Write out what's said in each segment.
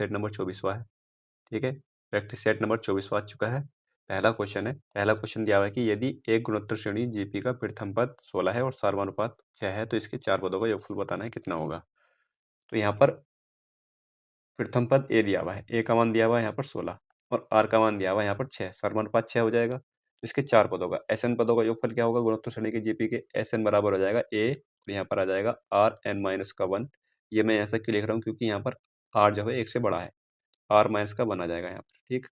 Set number 24वां है। ठीक है, प्रैक्टिस सेट नंबर 24वां आ चुका है। पहला क्वेश्चन है, पहला क्वेश्चन दिया हुआ है कि यदि एक गुणोत्तर श्रेणी जीपी का प्रथम पद 16 है और सार्वनुपात 6 है तो इसके 4 पदों का योगफल बताना है कितना होगा। तो यहाँ पर प्रथम पद ए दिया हुआ है, ए का मान दिया हुआ है यहाँ पर 16 और आर का मान दिया हुआ है यहाँ पर 6, समानुपात 6 हो जाएगा। तो इसके 4 पदों का एसएन पदों का योगफल क्या होगा, गुणोत्तर श्रेणी के जीपी के एसएन बराबर हो जाएगा ए, और यहाँ पर आ जाएगा आर एन माइनस का 1। ये मैं ऐसा क्यों लिख रहा हूँ, क्योंकि यहाँ पर आर जो है 1 से बड़ा है, आर माइनस का 1 आ जाएगा यहाँ पर। ठीक,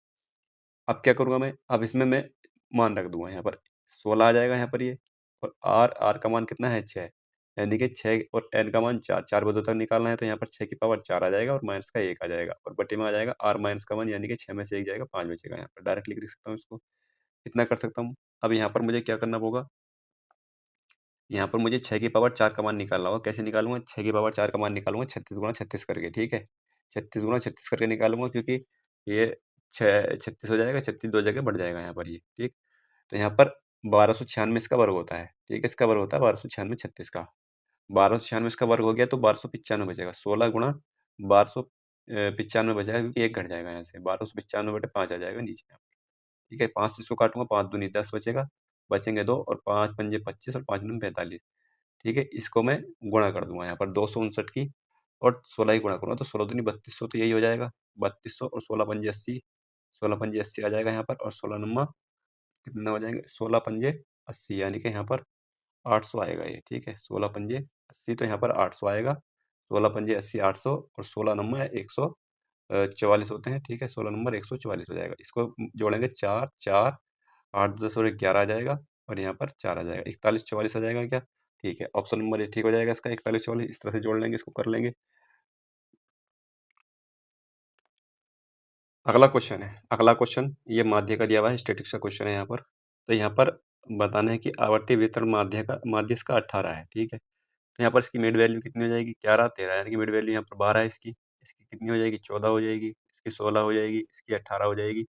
अब क्या करूँगा मैं, अब इसमें मैं मान रख दूंगा यहाँ पर 16 आ जाएगा यहाँ पर ये, और आर का मान कितना है 6, यानी कि 6 और एन का मान 4, 4 पदों तक निकालना है तो यहाँ पर 6 की पावर 4 आ जाएगा और माइनस का 1 आ जाएगा, और बटे में आ जाएगा आर माइनस का 1, यानी कि 6 में से 1 जाएगा, 5 बचेगा। यहाँ पर डायरेक्टली लिख सकता हूँ इसको, इतना कर सकता हूँ। अब यहाँ पर मुझे क्या करना होगा, यहाँ पर मुझे 6 की पावर 4 का मान निकालना होगा। कैसे निकालूंगा, 6 की पावर 4 का मान निकालूंगा 36 गुणा 36 करके। ठीक है, 36 गुणा 36 करके निकालूंगा, क्योंकि ये 36 हो जाएगा, 36 दो जगह बढ़ जाएगा यहाँ पर ये। ठीक, तो यहाँ पर 1296 इसका वर्ग होता है। ठीक है, इसका वर्ग होता है 1296 36 का, 1296 इसका वर्ग हो गया तो 1295 बचेगा। 16 गुणा 1295 बचेगा, क्योंकि एक घट जाएगा यहाँ से, 1295 बटे 5 आ जाएगा नीचे यहाँ पर। ठीक है, 5 से इसको काटूंगा, 5 दूनी 10 बचेगा, बचेंगे 2, और 5 पंजे 25 और 5 नम 45। ठीक है, इसको मैं गुणा कर दूंगा यहाँ पर 259 की, और 16 ही गुणा करूंगा तो 16 दूनी 3200, तो यही हो जाएगा 3200, और 16 पंजे 80, 16 पंजे 80 आ जाएगा यहाँ पर, और 16 नम्मा कितना हो जाएंगे, 16 पंजे 80, यानी कि यहाँ पर 800 आएगा ये। ठीक है, 16 पंजे 80 तो यहाँ पर 800 आएगा, 16 पंजे 80 800, और 16 नंबर 144 होते हैं। ठीक है, 16 नंबर 144 हो जाएगा। इसको जोड़ेंगे 4 4 8 10 और 11 आ जाएगा, और यहाँ पर 4 आ जाएगा, 41 44 आ जाएगा क्या। ठीक है, ऑप्शन नंबर ये ठीक हो जाएगा इसका, 41 44 इस तरह से जोड़ लेंगे, इसको कर लेंगे। अगला क्वेश्चन है, अगला क्वेश्चन ये माध्य का दिया हुआ है, स्टैटिक्स का क्वेश्चन है यहाँ पर। तो यहाँ पर बताना है कि आवर्ती वितरण माध्य इसका 18 है। ठीक है, तो यहाँ पर इसकी मिड वैल्यू कितनी हो जाएगी, 11 13, यानी कि मिड वैल्यू यहाँ पर 12 है इसकी। इसकी कितनी हो जाएगी, 14 हो जाएगी, इसकी 16 हो जाएगी, इसकी 18 हो जाएगी,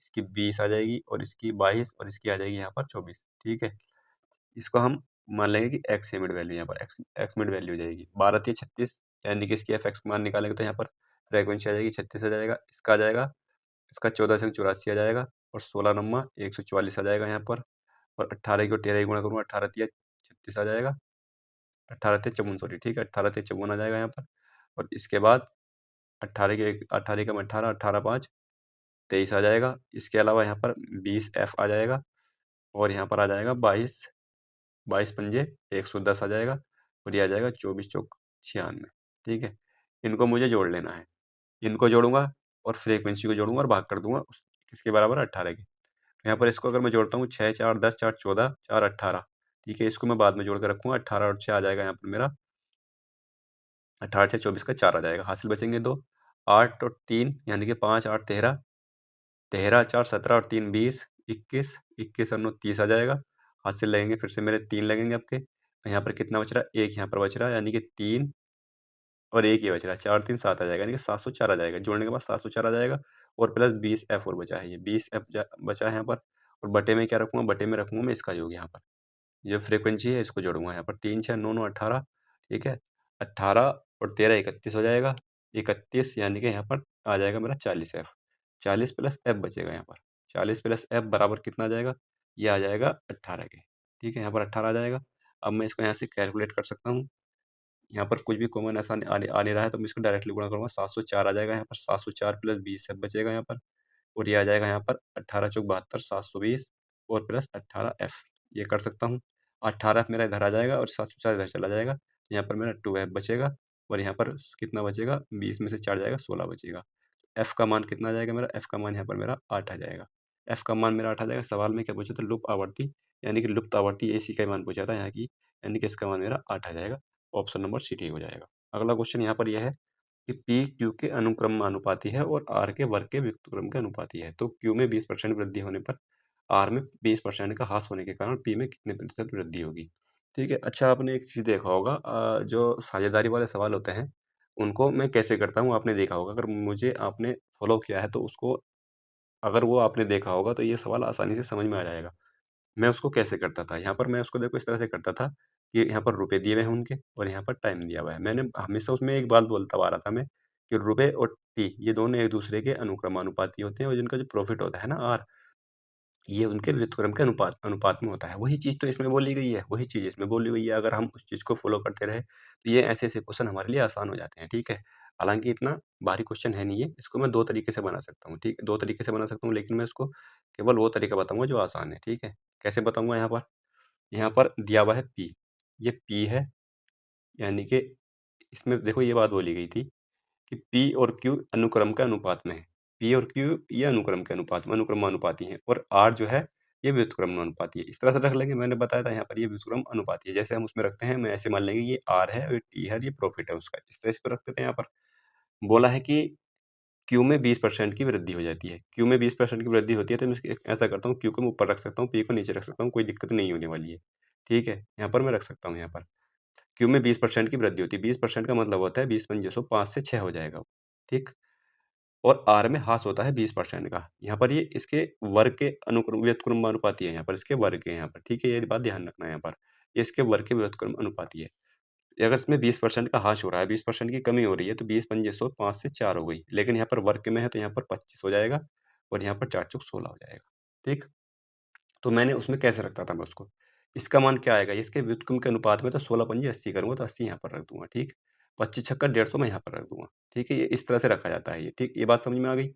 इसकी 20 आ जाएगी, और इसकी 22, और इसकी आ जाएगी यहाँ पर 24। ठीक है, इसको हम मान लेंगे कि एक्स है मिड वैल्यू, यहाँ पर एक्स एक्स मिड वैल्यू हो जाएगी 12 3 36, यानी कि इसकी एफ एक्स मान निकालेंगे तो यहाँ पर फ्रीक्वेंसी आ जाएगी 36 आ जाएगा, इसका आ जाएगा, इसका 14 से 84 आ जाएगा, और 16 नंबर 144 आ जाएगा यहाँ पर, और 18 को 13 गुणा करूँगा, 18 तिया 36 आ जाएगा, 18 थे 54, सॉरी। ठीक है, 18 थे 54 आ जाएगा यहाँ पर, और इसके बाद 18 का 18, 18 5 23 आ जाएगा। इसके अलावा यहाँ पर 20 एफ आ जाएगा, और यहाँ पर आ जाएगा 22 22 पंजे 110 आ जाएगा, और ये आ जाएगा 24 चौक 96। ठीक है, इनको मुझे जोड़ लेना है, इनको जोड़ूंगा और फ्रीक्वेंसी को जोड़ूंगा और भाग कर दूंगा किसके बराबर, 18 के। यहाँ पर इसको अगर मैं जोड़ता हूँ 6 4 10 4 14 4 18। ठीक है, इसको मैं बाद में जोड़ कर रखूँगा, 18 और 6 आ जाएगा यहाँ पर मेरा 18 6 24 का 4 आ जाएगा, हासिल बचेंगे 2, 8 और 3 यानी कि 5 8 13, 13 4 17 और 3 20, 21 21 और 9 30 आ जाएगा, हासिल लगेंगे, फिर से मेरे 3 लगेंगे आपके। यहाँ पर कितना बच रहा है, 1 यहाँ पर बच रहा है, यानी कि 3 और 1 ये बच रहा है, 4 3 7 आ जाएगा, यानी कि 704 आ जाएगा। जोड़ने के बाद 704 आ जाएगा, और प्लस 20 एफ और बचा है, ये 20 एफ बचा है यहाँ पर, और बटे में क्या रखूँगा, बटे में रखूँगा मैं इसका योग यहाँ पर, जो फ्रीक्वेंसी है इसको जोड़ूंगा यहाँ पर, 3 6 9 9 18। ठीक है, 18 और 13 31 हो जाएगा, 31 यानी कि यहाँ पर आ जाएगा मेरा 40 एफ, 40 प्लस एफ बचेगा यहाँ पर, 40 प्लस एफ बराबर कितना आ जाएगा, ये आ जाएगा 18 के। ठीक है, यहाँ पर 18 आ जाएगा। अब मैं इसको यहाँ से कैलकुलेट कर सकता हूँ, यहाँ पर कुछ भी कॉमन ऐसा आ नहीं रहा है, तो मैं इसको डायरेक्टली गुणा करूँगा, 704 आ जाएगा यहाँ पर, 704 प्लस 20 एफ बचेगा यहाँ पर, और ये आ जाएगा यहाँ पर 18 चौक 72 720, और प्लस 18 एफ, ये कर सकता हूँ। 18 एफ मेरा इधर आ जाएगा, और 704 इधर चला जाएगा, यहाँ पर मेरा 2 एफ बचेगा, और यहाँ पर कितना बचेगा, 20 में से 4 जाएगा 16 बचेगा। एफ का मान कितना आ जाएगा मेरा, एफ का मान यहाँ पर मेरा 8 आ जाएगा, एफ का मान मेरा 8 आ जाएगा। सवाल में क्या पूछा था, लुप्त आवर्ती, यानी कि लुप्त आवर्ती एसी का मान पूछा था यहाँ की, यानी कि इसका मान मेरा 8 आ जाएगा, ऑप्शन नंबर सी ठीक हो जाएगा। अगला क्वेश्चन यहाँ पर यह है कि पी क्यू के अनुक्रम अनुपाती है और आर के वर्ग के व्युत्क्रम के अनुपाती है, तो क्यू में 20% वृद्धि होने पर आर में 20% का ह्रास होने के कारण पी में कितने प्रतिशत वृद्धि होगी। ठीक है, अच्छा आपने एक चीज़ देखा होगा, जो साझेदारी वाले सवाल होते हैं उनको मैं कैसे करता हूँ आपने देखा होगा, अगर मुझे आपने फॉलो किया है तो उसको, अगर वो आपने देखा होगा तो ये सवाल आसानी से समझ में आ जाएगा। मैं उसको कैसे करता था, यहाँ पर मैं उसको देखो इस तरह से करता था कि यहाँ पर रुपए दिए हुए हैं उनके, और यहाँ पर टाइम दिया हुआ है, मैंने हमेशा उसमें एक बात बोलता आ रहा था मैं, कि रुपए और टी ये दोनों एक दूसरे के अनुक्रमानुपाती होते हैं और जिनका जो प्रॉफिट होता है ना आर, ये उनके व्युत्क्रम के अनुपात अनुपात में होता है। वही चीज़ तो इसमें बोली गई है, वही चीज़ इसमें बोली हुई है। अगर हम उस चीज़ को फ़ॉलो करते रहे, तो ये ऐसे-ऐसे क्वेश्चन हमारे लिए आसान हो जाते हैं, ठीक है? हालाँकि इतना भारी क्वेश्चन है नहीं ये, इसको मैं 2 तरीके से बना सकता हूँ, ठीक है? 2 तरीके से बना सकता हूँ, लेकिन मैं इसको केवल वो तरीका बताऊँगा जो आसान है, ठीक है? कैसे बताऊँगा यहाँ पर? यहाँ पर दिया हुआ है P, ये P है, यानी कि इसमें देखो ये बात बोली गई थी कि P और Q अनुक्रम के अनुपात में है। P और Q ये अनुक्रम के अनुपात में अनुक्रमानुपाती हैं और R जो है ये व्युत्क्रमानुपाती है। इस तरह से रख लेंगे, मैंने बताया था यहाँ पर ये व्युत्क्रम अनुपाती है। जैसे हम उसमें रखते हैं, मैं ऐसे मान लेंगे ये R है और T है और ये प्रॉफिट है उसका। इस तरह से तो रख देते हैं यहाँ पर। बोला है कि Q में 20% की वृद्धि हो जाती है। Q में 20% की वृद्धि होती है तो मैं ऐसा करता हूँ, Q को मैं ऊपर रख सकता हूँ, P को नीचे रख सकता हूँ, कोई दिक्कत नहीं होने वाली है। ठीक है? यहाँ पर मैं रख सकता हूँ यहाँ पर। क्यू में 20% की वृद्धि होती है। 20% का मतलब होता है 20 पंजे 100, 5 से 6 हो जाएगा वो, ठीक? और आर में ह्रास होता है 20% का। यहाँ पर ये इसके वर्ग के व्युत्क्रमानुपाती है यहाँ पर, इसके वर्ग के यहाँ पर, ठीक है? ये बात ध्यान रखना है यहाँ पर। ये इसके वर्ग के व्युत्क्रमानुपाती है। अगर इसमें 20% का ह्रास हो रहा है, 20% की कमी हो रही है, तो 20 पंजे 100, 5 से 4 हो गई। लेकिन यहाँ पर वर्ग में है तो यहाँ पर 25 हो जाएगा और यहाँ पर 4 चौक 16 हो जाएगा, ठीक? तो मैंने उसमें कैसे रखता था मैं उसको? इसका मान क्या आएगा? इसके व्युत्क्रम के अनुपात में तो 16 पंजे 80 करूँगा तो 80 यहाँ पर रख दूँगा, ठीक? 25 छक्का 150 मैं यहाँ पर रख दूँगा, ठीक है? ये इस तरह से रखा जाता है ये, ठीक? ये बात समझ में आ गई?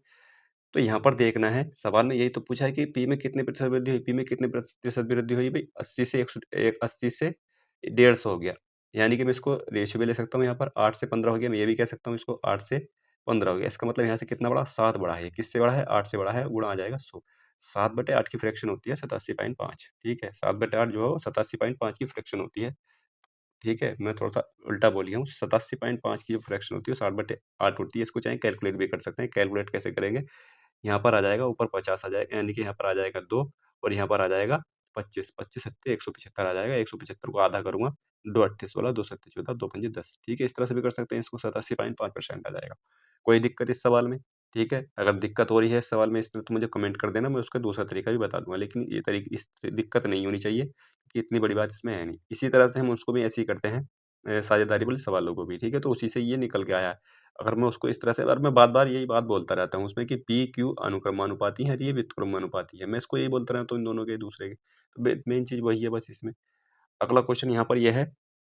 तो यहाँ पर देखना है, सवाल में यही तो पूछा है कि पी में कितने प्रतिशत वृद्धि हुई? पी में कितने प्रतिशत वृद्धि हुई भई? 80 से 80 से 150 हो गया। यानी कि मैं इसको रेशियो भी ले सकता हूँ यहाँ पर 8 से 15 हो गया, मैं ये भी कह सकता हूँ इसको 8 से 15 हो गया। इसका मतलब यहाँ से कितना बढ़ा? 7 बढ़ा है। किससे बढ़ा है? 8 से बढ़ा है, गुणा आ जाएगा 100। 7/8 की फ्रैक्शन होती है 87.5, ठीक है? 7/8 जो है वो 87.5 की फ्रैक्शन होती है, ठीक है? मैं थोड़ा-सा उल्टा बोल गया हूँ। 87.5 की जो फ्रैक्शन होती है वो 7/8 होती है। इसको चाहे कैलकुलेट भी कर सकते हैं। कैलकुलेट कैसे करेंगे? यहाँ पर आ जाएगा, ऊपर 50 आ जाएगा, यानी कि यहाँ पर आ जाएगा 2 और यहाँ पर आ जाएगा 25, 25 सत्ते 175 आ जाएगा, 175 को आधा करूँगा, 2 अट्ठे 16, 2 सत्ते 14, 2 पंजे 10, ठीक है? इस तरह से भी कर सकते हैं, इसको 87.5% आ जाएगा। कोई दिक्कत इस सवाल में? ठीक है? अगर दिक्कत हो रही है इस सवाल में इस तरह तो मुझे कमेंट कर देना, मैं उसका दूसरा तरीका भी बता दूँगा, लेकिन ये इस दिक्कत नहीं होनी चाहिए कि इतनी बड़ी बात इसमें है नहीं। इसी तरह से हम उसको भी ऐसे ही करते हैं साझेदारी वाले सवालों को भी, ठीक है? तो उसी से ये निकल के आया है। अगर मैं उसको इस तरह से, अगर मैं बार-बार यही बात बोलता रहता हूँ उसमें कि पी, क्यू अनुक्रमानुपाती है और ये व्युत्क्रमानुपाती है। मैं इसको यही बोलता रहता हूँ इन दोनों के दूसरे के। तो मेन चीज़ वही है बस इसमें। अगला क्वेश्चन यहाँ पर ये है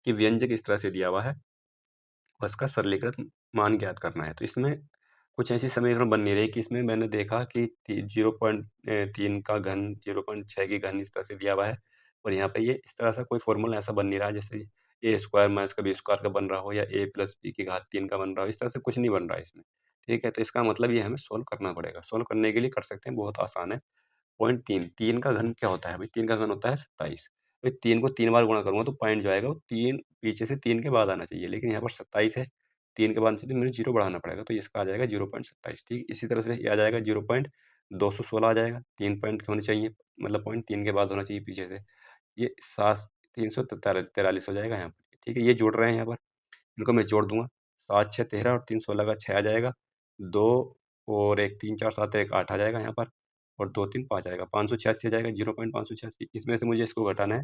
कि व्यंजक इस तरह से दिया हुआ है, उसका सरलीकृत मान ज्ञात करना है। तो इसमें कुछ ऐसी समीकरण बन नहीं रही कि इसमें मैंने देखा कि 0.3 का घन, 0.6 की घन इस तरह से दिया हुआ है और यहाँ पे ये इस तरह से कोई फ़ॉर्मूला ऐसा बन नहीं रहा है जैसे ए स्क्वायर माइनस का बी स्क्वायर का बन रहा हो या a प्लस b की घात 3 का बन रहा हो, इस तरह से कुछ नहीं बन रहा है इसमें। ठीक है? तो इसका मतलब ये हमें सोल्व करना पड़ेगा। सोल्व करने के लिए कर सकते हैं, बहुत आसान है। पॉइंट 3, 3 का घन क्या होता है भाई? 3 का घन होता है 27। भाई 3 को 3 बार गुणा करूँगा तो पॉइंट जो आएगा वो 3 पीछे से 3 के बाद आना चाहिए, लेकिन यहाँ पर 27 है, 3 के बाद आना चाहिए तो मुझे 0 बढ़ाना पड़ेगा, तो इसका आ जाएगा 0.27, ठीक। इसी तरह से ये आ जाएगा 0.216 आ जाएगा, 3 पॉइंट होने चाहिए, मतलब पॉइंट 3 के बाद होना चाहिए पीछे से। ये 7 343 हो जाएगा यहाँ पर, ठीक है? ये जोड़ रहे हैं यहाँ पर, इनको मैं जोड़ दूँगा, 7 6 13 और 3 16 का 6 आ जाएगा, 2 और 1 3 4 7 1 8 आ जाएगा यहाँ पर और 2 3 5 आएगा, 586 आ जाएगा, 0.586, इसमें से मुझे इसको घटाना है।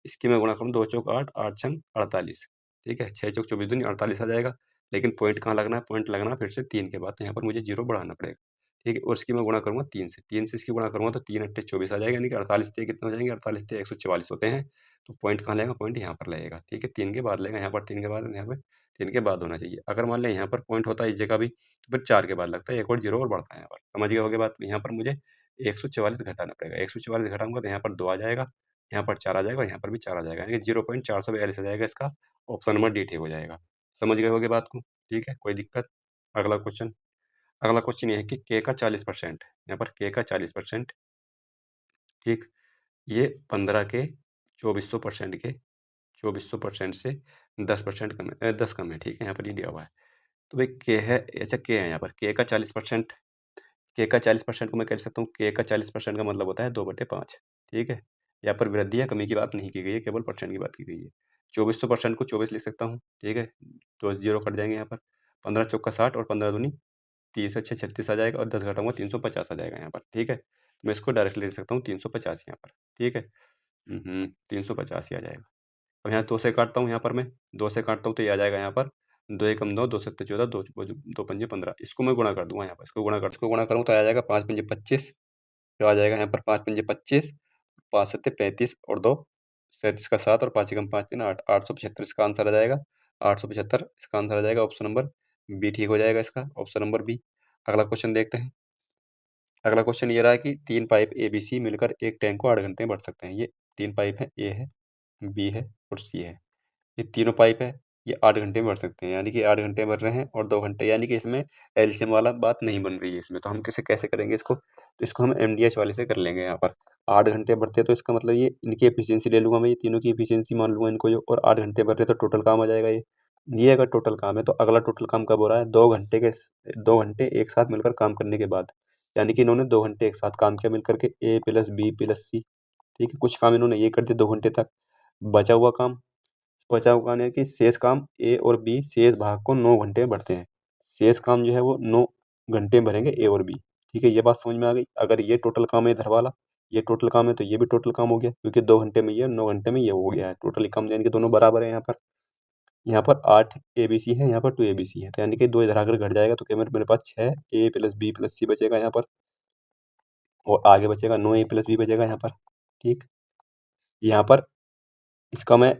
इसकी मैं गुणा करूँ 2 चौक 8, 8 छंग 48, ठीक है? 6 चौक 24 दूनी 48 आ जाएगा, लेकिन पॉइंट कहाँ लगना है? पॉइंट लगना है फिर से 3 के बाद, तो यहाँ पर मुझे 0 बढ़ाना पड़ेगा, ठीक है? और इसकी मैं गुणा करूँगा 3 से, 3 से इसकी गुणा करूँगा तो 3 अट्ठे 24 आ जाएगा, यानी कि 48 तिया कितने हो जाएंगे? 48 तिया 144 होते हैं, तो पॉइंट कहाँ लगेगा? पॉइंट यहाँ पर लगेगा, ठीक है? 3 के बाद लगेगा, यहाँ पर 3 के बाद, यहाँ पे 3 के बाद होना चाहिए। अगर मान लें यहाँ पर पॉइंट होता है इस जगह भी, तो फिर 4 के बाद लगता है, एक और 0 और बढ़ता है यहाँ पर। समझ गए होगे बात? यहाँ पर मुझे 144 घटाना पड़ेगा, 144 घटाऊँगा तो यहाँ पर 2 आ जाएगा, यहाँ पर 4 आ जाएगा, यहाँ पर भी 4 आ जाएगा, यानी कि 0.442 आ जाएगा इसका, ऑप्शन नंबर डी ठीक हो जाएगा। समझ गए होगे बात को? ठीक है, कोई दिक्कत? अगला क्वेश्चन, अगला क्वेश्चन ये है कि k का 40%, यहाँ पर k का 40%, ठीक, ये 15 के 2400% के 2400% से 10% कम है, 10 कम है, ठीक है? यहाँ पर ये दिया हुआ है। तो भाई के है, अच्छा के है यहाँ पर, के का 40%, के का 40% को मैं कह सकता हूँ, के का 40% का मतलब होता है 2/5, ठीक है? यहाँ पर वृद्धि या कमी की बात नहीं की गई है, केवल परसेंट की बात की गई है। 2400% को 24 लिख सकता हूँ, ठीक है? तो 0 कट जाएँगे यहाँ पर, 15 चौका 60 और 15 दूनी 30 अच्छे 36 आ जाएगा और 10 घटाऊँगा 350 आ जाएगा यहाँ पर, ठीक है? तो मैं इसको डायरेक्टली लिख सकता हूँ 350 यहाँ पर, ठीक है? 385 आ जाएगा। अब यहाँ 2 से काटता हूँ यहाँ पर मैं, 2 से काटता हूँ तो ये आ जाएगा यहाँ पर 2 एकम 9, 2 सत्ते 14, 2 पंजे 15। इसको मैं गुणा कर दूंगा यहाँ पर, इसको गुणा करूँ तो आ जाएगा 5 पंजे 25, तो आ जाएगा यहाँ पर 5 पंजे 25, 5 सत्ते 35 और 2 37 का 7 और 5 एकम 5 3 8, 875 इसका आंसर आ जाएगा। 875 इसका आंसर आ जाएगा। ऑप्शन नंबर बी ठीक हो जाएगा इसका, ऑप्शन नंबर बी। अगला क्वेश्चन देखते हैं। अगला क्वेश्चन ये रहा है कि 3 पाइप ABC मिलकर एक टैंक को 8 घंटे में भर सकते हैं। ये 3 पाइप है, ए है, बी है और सी है। ये तीनों पाइप है, ये 8 घंटे में भर सकते हैं, यानी कि 8 घंटे भर रहे हैं और 2 घंटे, यानी कि इसमें एलसीएम वाला बात नहीं बन रही है इसमें। तो हम कैसे करेंगे इसको, तो इसको हम एमडीएच वाले से कर लेंगे। यहाँ पर 8 घंटे भरते हैं तो इसका मतलब ये इनकी एफिशिएंसी ले लूंगा मैं, ये तीनों की एफिशिएंसी मान लूंगा इनको, और 8 घंटे भर रहे हैं तो टोटल काम आ जाएगा ये अगर टोटल काम है तो अगला टोटल काम कब हो रहा है, 2 घंटे एक साथ मिलकर काम करने के बाद, यानी कि इन्होंने 2 घंटे एक साथ काम किया मिलकर के, ए प्लस बी प्लस सी। ठीक है, कुछ काम इन्होंने ये कर दिया 2 घंटे तक। बचा हुआ काम, बचा हुआ काम है कि शेष काम ए और बी शेष भाग को 9 घंटे में भरते हैं। शेष काम जो है वो 9 घंटे में भरेंगे ए और बी। ठीक है, ये बात समझ में आ गई। अगर ये टोटल काम है इधर वाला, ये टोटल काम है तो ये भी टोटल काम हो गया, क्योंकि 2 घंटे में ये 9 घंटे में ये हो गया है टोटली काम, यानी कि दोनों बराबर है। यहाँ पर 8 ABC है, यहाँ पर 2 ABC है, तो यानी कि 2 इधर आकर घट जाएगा तो क्या मेरे पास 6 ए प्लस बी प्लस सी बचेगा यहाँ पर, और आगे बचेगा 9 ए प्लस बी बचेगा यहाँ पर। ठीक, यहाँ पर इसका मैं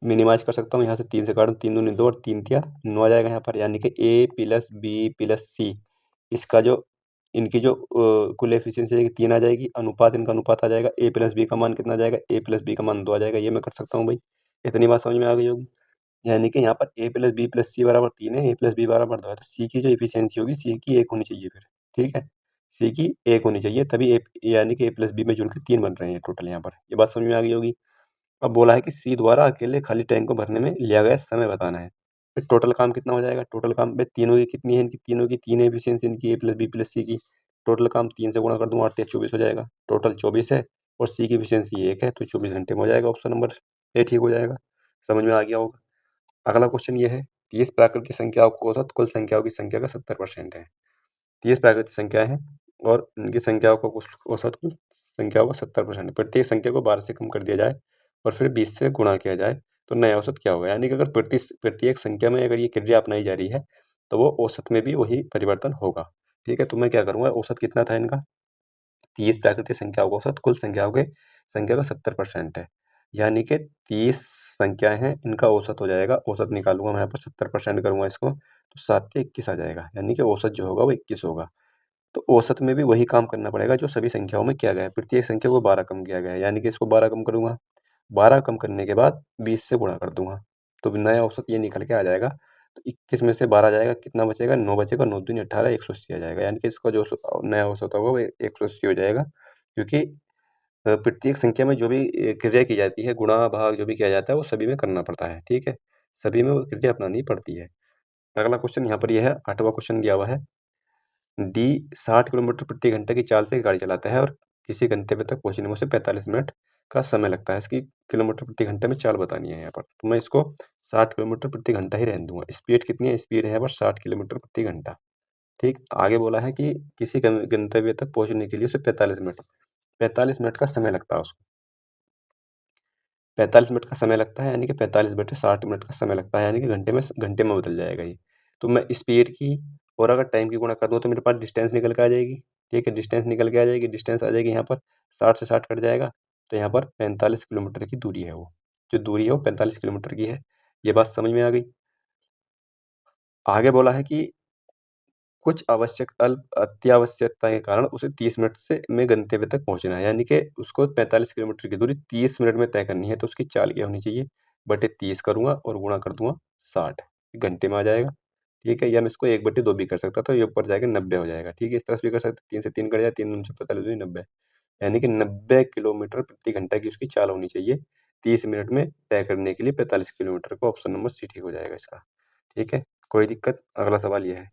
मिनिमाइज कर सकता हूँ। यहाँ से 3 से काटूँ, 3 दूनी 2 और 3 तिया 9 आ जाएगा यहाँ पर, यानी कि ए प्लस बी प्लस सी, इसका जो इनकी जो कुल एफिशिएंसी है 3 आ जाएगी, अनुपात इनका अनुपात आ जाएगा। ए प्लस बी का मान कितना आ जाएगा, ए प्लस बी का मान 2 आ जाएगा। ये मैं कर सकता हूँ भाई, इतनी बात समझ में आ गई होगी। यानी कि यहाँ पर ए प्लस बी प्लस सी बराबर 3 है, ए प्लस बी बराबर 2 है, तो सी की जो एफिशिएंसी होगी सी की 1 होनी चाहिए फिर। ठीक है, सी की 1 होनी चाहिए, तभी ए, यानी कि ए प्लस बी में जुड़ के 3 बन रहे हैं टोटल यहाँ पर। ये बात समझ में आ गई होगी। अब बोला है कि सी द्वारा अकेले खाली टैंक को भरने में लिया गया समय बताना है। फिर टोटल काम कितना हो जाएगा, टोटल काम भाई तीनों की कितनी है, इनकी तीनों की 3 एफिशिएंसी इनकी, ए प्लस बी प्लस सी की। टोटल काम 3 से गुणा कर दूंगा, 8 24 हो जाएगा, टोटल 24 है, और सी की एफिशिएंसी 1 है तो 24 घंटे में हो जाएगा। ऑप्शन नंबर ए ठीक हो जाएगा। समझ में आ गया होगा। अगला क्वेश्चन ये है, 30 प्राकृतिक संख्याओं को औसत कुल संख्याओं की संख्या का 70% है। 30 प्राकृतिक संख्याएं हैं और इनकी संख्याओं को औसत कुल संख्याओं का 70%, प्रत्येक संख्या को 12 से कम कर दिया जाए और फिर 20 से गुणा किया जाए तो नया औसत क्या होगा। यानी कि अगर प्रत्येक संख्या में अगर ये क्रिया अपनाई जा रही है तो वो औसत में भी वही परिवर्तन होगा। ठीक है, तो मैं क्या करूंगा, औसत कितना था इनका, 30 प्राकृतिक संख्याओं का औसत कुल संख्याओं के संख्या का 70% है, यानी कि 30 संख्याएं हैं, इनका औसत हो जाएगा, औसत निकालूंगा मैं यहाँ पर 70% करूंगा इसको, तो 7 से 21 आ जाएगा, यानी कि औसत जो होगा वो 21 होगा। तो औसत में भी वही काम करना पड़ेगा जो सभी संख्याओं में किया गया है। प्रत्येक संख्या को 12 कम किया गया है, यानी कि इसको 12 कम करूंगा, 12 कम करने के बाद 20 से गुणा कर दूंगा, तो नया औसत ये निकल के आ जाएगा। तो 21 में से 12 जाएगा, कितना बचेगा, 9 बचेगा, 9 दूनी 18, 180 आ जाएगा, यानी कि इसका जो नया औसत होगा वो 180 हो जाएगा। क्योंकि प्रत्येक संख्या में जो भी क्रिया की जाती है, गुणा भाग जो भी किया जाता है वो सभी में करना पड़ता है। ठीक है, सभी में वो क्रिया अपनानी पड़ती है। अगला क्वेश्चन यहाँ पर यह है, 8वां क्वेश्चन दिया हुआ है, डी 60 किलोमीटर प्रति घंटे की चाल से गाड़ी चलाता है और किसी गंतव्य तक पहुंचने में उसे 45 मिनट का समय लगता है। इसकी किलोमीटर प्रति घंटे में चाल बतानी है यहाँ पर, तो मैं इसको 60 किलोमीटर प्रति घंटा ही रहने दूंगा। स्पीड कितनी है, स्पीड है यहाँ पर 60 किलोमीटर प्रति घंटा। ठीक, आगे बोला है कि किसी गंतव्य तक पहुंचने के लिए उसे 45 मिनट का समय लगता है उसको, 45 मिनट का समय लगता है, यानी कि 45 बटे 60 मिनट का समय लगता है, यानी कि घंटे में बदल जाएगा ये। तो मैं स्पीड की और अगर टाइम की गुणा कर दूँ तो मेरे पास डिस्टेंस निकल के आ जाएगी। ठीक है, डिस्टेंस निकल के आ जाएगी, डिस्टेंस आ जाएगी यहाँ पर 60 से 60 कट जाएगा, तो यहाँ पर 45 किलोमीटर की दूरी है, वो जो दूरी है वो 45 किलोमीटर की है। ये बात समझ में आ गई। आगे बोला है कि कुछ आवश्यक अत्यावश्यकता के कारण उसे 30 मिनट से में गंतव्य तक पहुंचना है, यानी कि उसको 45 किलोमीटर की दूरी 30 मिनट में तय करनी है, तो उसकी चाल क्या होनी चाहिए, बटे 30 करूंगा और गुणा कर दूंगा 60, घंटे में आ जाएगा। ठीक है, या मैं इसको 1/2 भी कर सकता था, ये ऊपर जाके 90 हो जाएगा। ठीक है, इस तरह से भी कर सकते, 3 से 3 कट जाए, 3 से 45 90, यानी कि 90 किलोमीटर प्रति घंटा की उसकी चाल होनी चाहिए 30 मिनट में तय करने के लिए 45 किलोमीटर का। ऑप्शन नंबर सी ठीक हो जाएगा इसका। ठीक है, कोई दिक्कत। अगला सवाल यह है,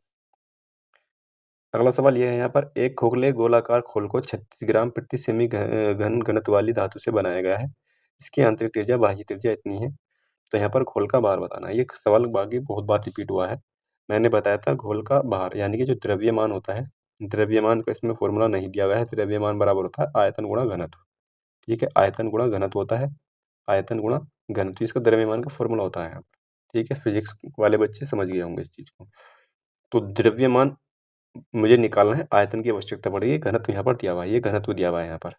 अगला सवाल यह है यहाँ पर, एक खोखले गोलाकार खोल को 36 ग्राम प्रति सेमी घन घनत्व वाली धातु से बनाया गया है। इसकी आंतरिक त्रिज्या बाह्य त्रिज्या इतनी है, तो यहाँ पर घोल का भार बताना है। ये सवाल बाकी बहुत बार रिपीट हुआ है। मैंने बताया था घोल का भार यानी कि जो द्रव्यमान होता है, द्रव्यमान का इसमें फॉर्मूला नहीं दिया गया है। द्रव्यमान बराबर होता है आयतन गुणा घनत्व। ठीक है, आयतन गुणा घनत्व होता है, आयतन गुणा घनत्व इसका द्रव्यमान का फॉर्मूला होता है। ठीक है, फिजिक्स वाले बच्चे समझ गए होंगे इस चीज़ को। तो द्रव्यमान मुझे निकालना है, आयतन की आवश्यकता पड़ेगी, घनत्व यहाँ पर दिया हुआ है, ये घनत्व दिया हुआ है यहाँ पर,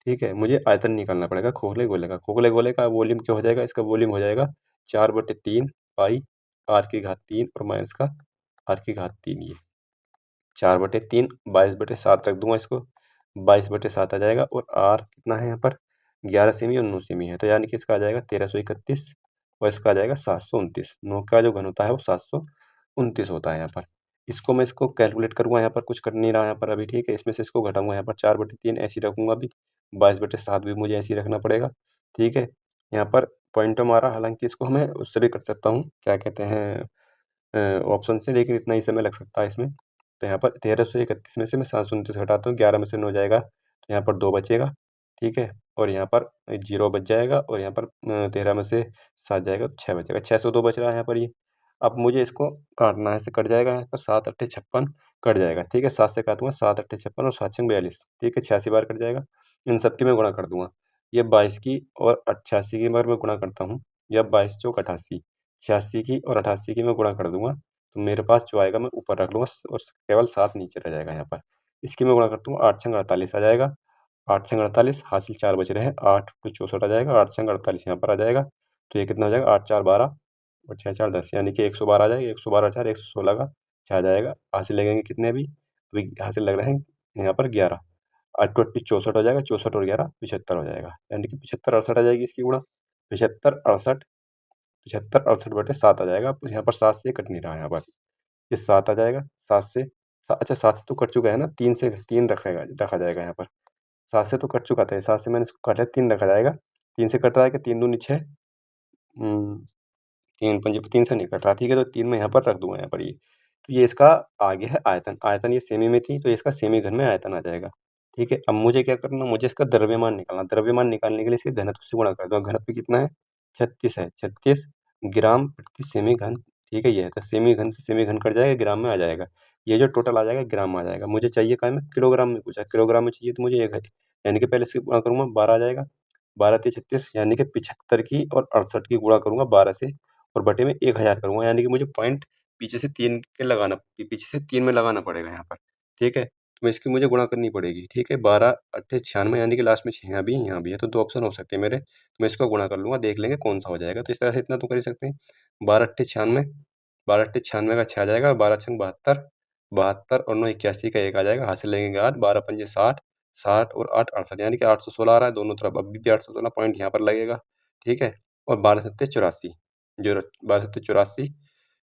ठीक है। मुझे आयतन निकालना पड़ेगा खोखले गोले का। खोखले गोले का वॉल्यूम क्या हो जाएगा, इसका वॉल्यूम हो जाएगा 4/3 पाई r⁻³ और माइनस का r⁻3 ये 4/3 22/7 रख दूंगा इसको, 22/7 आ जाएगा। और r कितना है यहाँ पर 11 सेमी और 9 सेमी है, तो यानी कि इसका आ जाएगा 1331 और इसका आ जाएगा 729। 9 का जो घन होता है वो 729 होता है यहाँ पर। इसको कैलकुलेट करूंगा, यहाँ पर कुछ कर नहीं रहा यहाँ पर अभी, ठीक है। इसमें से इसको घटाऊंगा, यहाँ पर 4/3 ऐसे ही रखूंगा अभी, 22/7 भी मुझे ऐसे ही रखना पड़ेगा, ठीक है। यहाँ पर पॉइंट मारा, हालांकि इसको हमें उससे भी कर सकता हूँ, क्या कहते हैं, ऑप्शन से, लेकिन इतना ही समय लग सकता है इसमें। तो यहाँ पर 1331 में से मैं 729 घटाता हूँ, 11 में से 9 जाएगा तो यहाँ पर 2 बचेगा, ठीक है। और यहाँ पर 0 बच जाएगा और यहाँ पर 13 में से 7 जाएगा तो 6 बचेगा, 602 बच रहा है यहाँ पर ये। अब मुझे इसको काटना है, इससे कट जाएगा यहाँ पर 7 8 56 कट जाएगा, ठीक है। 7 से काटूंगा, 7 8 56 और 7 6 42, ठीक है, 86 बार कट जाएगा। इन सब की मैं गुणा कर दूंगा, ये 22 की और 88 की बार मैं गुणा करता हूँ, या 22 चौक 88, 86 की और 88 की मैं गुणा कर दूंगा, तो मेरे पास जो आएगा मैं ऊपर रख लूँगा और केवल 7 नीचे रह जाएगा यहाँ पर। इसकी मैं गुणा करता हूँ, 8 छंग 48 आ जाएगा, 8 छंग 48, हासिल 4 बच रहे हैं, 8 टू 64 आ जाएगा, 8 छंग 48 यहाँ पर आ जाएगा, तो ये कितना हो जाएगा 8 4 12 और 6 4 10, यानी कि 112 आ जाएगा, 112 4 116 का 6 आ जाएगा। हासिल लगेंगे कितने अभी, अभी हासिल लग रहे हैं यहाँ पर 11, 8 टू 64 हो जाएगा, 64 और 11 75 हो जाएगा, यानी कि 75 68 आ जाएगी इसकी गुणा, 75 68, 75 68/7 आ जाएगा। अब यहाँ पर 7 से कट नहीं रहा है यहाँ पर, ये 7 आ जाएगा, 7 से अच्छा 7 से तो कट चुका है ना, 3 से 3 रखा जाएगा यहाँ पर, 7 से तो कट चुका था, 7 से मैंने इसको काटा है, 3 रखा जाएगा, 3 से कट रहा है कि 3 दूनी 6, 3 पंजे 3 से नहीं कट रहा, ठीक है। तो 3 मैं यहाँ पर रख दूंगा यहाँ पर ये, तो ये इसका आगे है आयतन, आयतन ये सेमी में थी तो इसका सेमी घन में आयतन आ जाएगा, ठीक है। अब मुझे क्या करना, मुझे इसका द्रव्यमान निकालना, द्रव्यमान निकालने के लिए इसके घनत्व से गुणा कर दो, घनत्व कितना है 36 है, 36 ग्राम प्रति सेमी घन, ठीक है। ये है तो सेमी घन से सेमी घन कट जाएगा, ग्राम में आ जाएगा, ये जो टोटल आ जाएगा ग्राम में आ जाएगा। मुझे चाहिए क्या है, मैं किलोग्राम में पूछा, किलोग्राम में चाहिए तो मुझे एक है, यानी कि पहले इसकी गुणा करूंगा, 12 आ जाएगा, 12 3 36, यानी कि 75 की और 68 की गुणा करूंगा 12 से और बटे में 1000 करूंगा, यानी कि मुझे पॉइंट पीछे से 3 के लगाना, पीछे से 3 में लगाना पड़ेगा यहाँ पर, ठीक है। तो इसकी मुझे गुणा करनी पड़ेगी, ठीक है। 12 8 96, यानी कि लास्ट में 6 यहाँ भी है, तो 2 ऑप्शन हो सकते हैं मेरे, तो मैं इसको गुणा कर लूंगा, देख लेंगे कौन सा हो जाएगा। तो इस तरह से इतना तो कर ही सकते हैं, 12 8 96, 12 8 96 का 6 आ जाएगा, 12 छंग 72, 72 और 9 81 का 1 आ जाएगा, हासिल लगेंगे 8, 12 पंजे 60, 60 और 8 68, यानी कि 816 आ रहा है दोनों तरफ, अभी भी 816 पॉइंट यहाँ पर लगेगा, ठीक है। और 12 सत्ते 84, जो 12 सत्ते 84,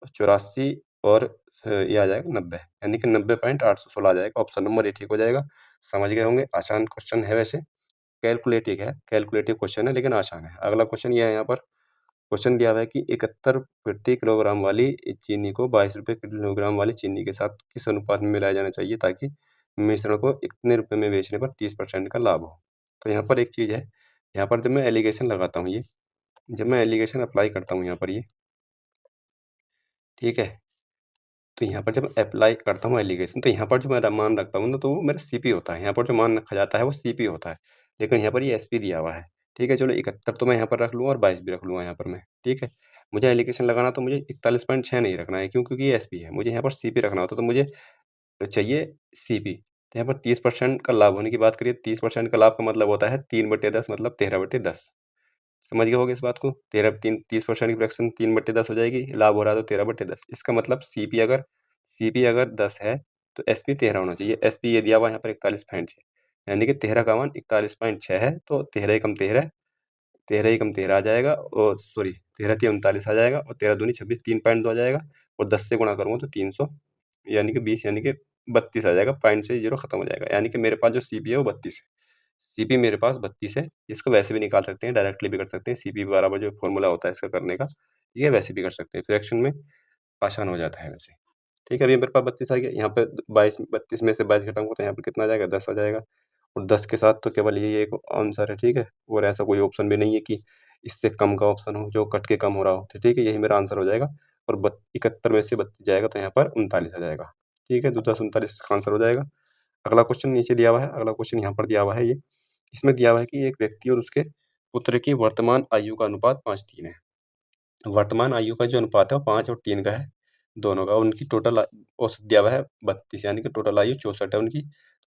84 और ये आ जाएगा 90, यानी कि 90.816 आ जाएगा, ऑप्शन नंबर ये ठीक हो जाएगा। समझ गए होंगे, आसान क्वेश्चन है वैसे, कैलकुलेटिव है, कैलकुलेटिव क्वेश्चन है लेकिन आसान है। अगला क्वेश्चन ये है, यहाँ पर क्वेश्चन दिया हुआ है कि 71 प्रति किलोग्राम वाली चीनी को 22 रुपये किलोग्राम वाली चीनी के साथ किस अनुपात में मिलाया जाना चाहिए ताकि मिश्रण को इतने रुपए में बेचने पर 30% का लाभ हो। तो यहाँ पर एक चीज़ है, यहाँ पर जब मैं एलिगेशन लगाता हूँ, ये जब मैं एलिगेशन अप्लाई करता हूँ यहाँ पर ये, ठीक है, तो यहाँ पर जब अप्लाई करता हूँ एलिगेशन, तो यहाँ पर जो मैं मान रखता हूँ ना, तो वो मेरा सीपी होता है, यहाँ पर जो मान रखा जाता है वो सीपी होता है, लेकिन यहाँ पर ये एसपी दिया हुआ है, ठीक है। चलो 71 तो मैं यहाँ पर रख लूँगा और 22 भी रख लूँगा यहाँ पर मैं, ठीक है। मुझे एलिगेशन लगाना तो मुझे 41.6 नहीं रखना है, क्यों, क्योंकि ये एसपी है, मुझे यहाँ पर सीपी रखना होता, तो मुझे चाहिए सीपी। तो यहाँ पर 30% का लाभ होने की बात करिए, 30% का लाभ का मतलब होता है 3/10, मतलब 13/10, समझ गए होगे इस बात को, 30% की फ्रैक्शन 3/10 हो जाएगी, लाभ हो रहा है तो 13/10, इसका मतलब सीपी अगर 10 है तो एसपी 13 होना चाहिए। एसपी ये दिया हुआ है यहाँ पर 41.6, यानी कि 13 का मान 41.6 है, तो 13 एकम 13, 13 एकम 13 आ जाएगा, और सॉरी 13 तिया 39 आ जाएगा, और 13 दूनी 26, 3.2 आ जाएगा, और 10 से गुणा करूँगा तो 300, यानी कि 20, यानी कि 32 आ जाएगा, पॉइंट से 0 खत्म हो जाएगा, यानी कि मेरे पास जो सीपी है वो 32 है, सीपी मेरे पास 32 है। इसको वैसे भी निकाल सकते हैं, डायरेक्टली भी कर सकते हैं, सीपी बराबर जो फॉर्मूला होता है इसका करने का, ये वैसे भी कर सकते हैं, फ्रैक्शन में आसान हो जाता है वैसे, ठीक है। अभी मेरे पास 32 आ गया, यहाँ पे 22, 32 में से 22 घटाऊंगा तो यहाँ पर कितना आ जाएगा, 10 आ जाएगा, और 10 के साथ तो केवल यही एक आंसर है, ठीक है। और ऐसा कोई ऑप्शन भी नहीं है कि इससे कम का ऑप्शन हो जो कट के कम हो रहा हो, तो ठीक है, यही मेरा आंसर हो जाएगा। और 71 में से 32 जाएगा तो यहाँ पर 39 आ जाएगा, ठीक है, 2 10 39 का आंसर हो जाएगा। अगला क्वेश्चन नीचे दिया हुआ है, अगला क्वेश्चन यहाँ पर दिया हुआ है, ये इसमें दिया हुआ है कि एक व्यक्ति और उसके पुत्र की वर्तमान आयु का अनुपात 5:3 है। वर्तमान आयु का जो अनुपात है वो 5 और 3 का है, दोनों का। उनकी टोटल औसत दिया हुआ है 32, यानी कि टोटल आयु 64 है उनकी।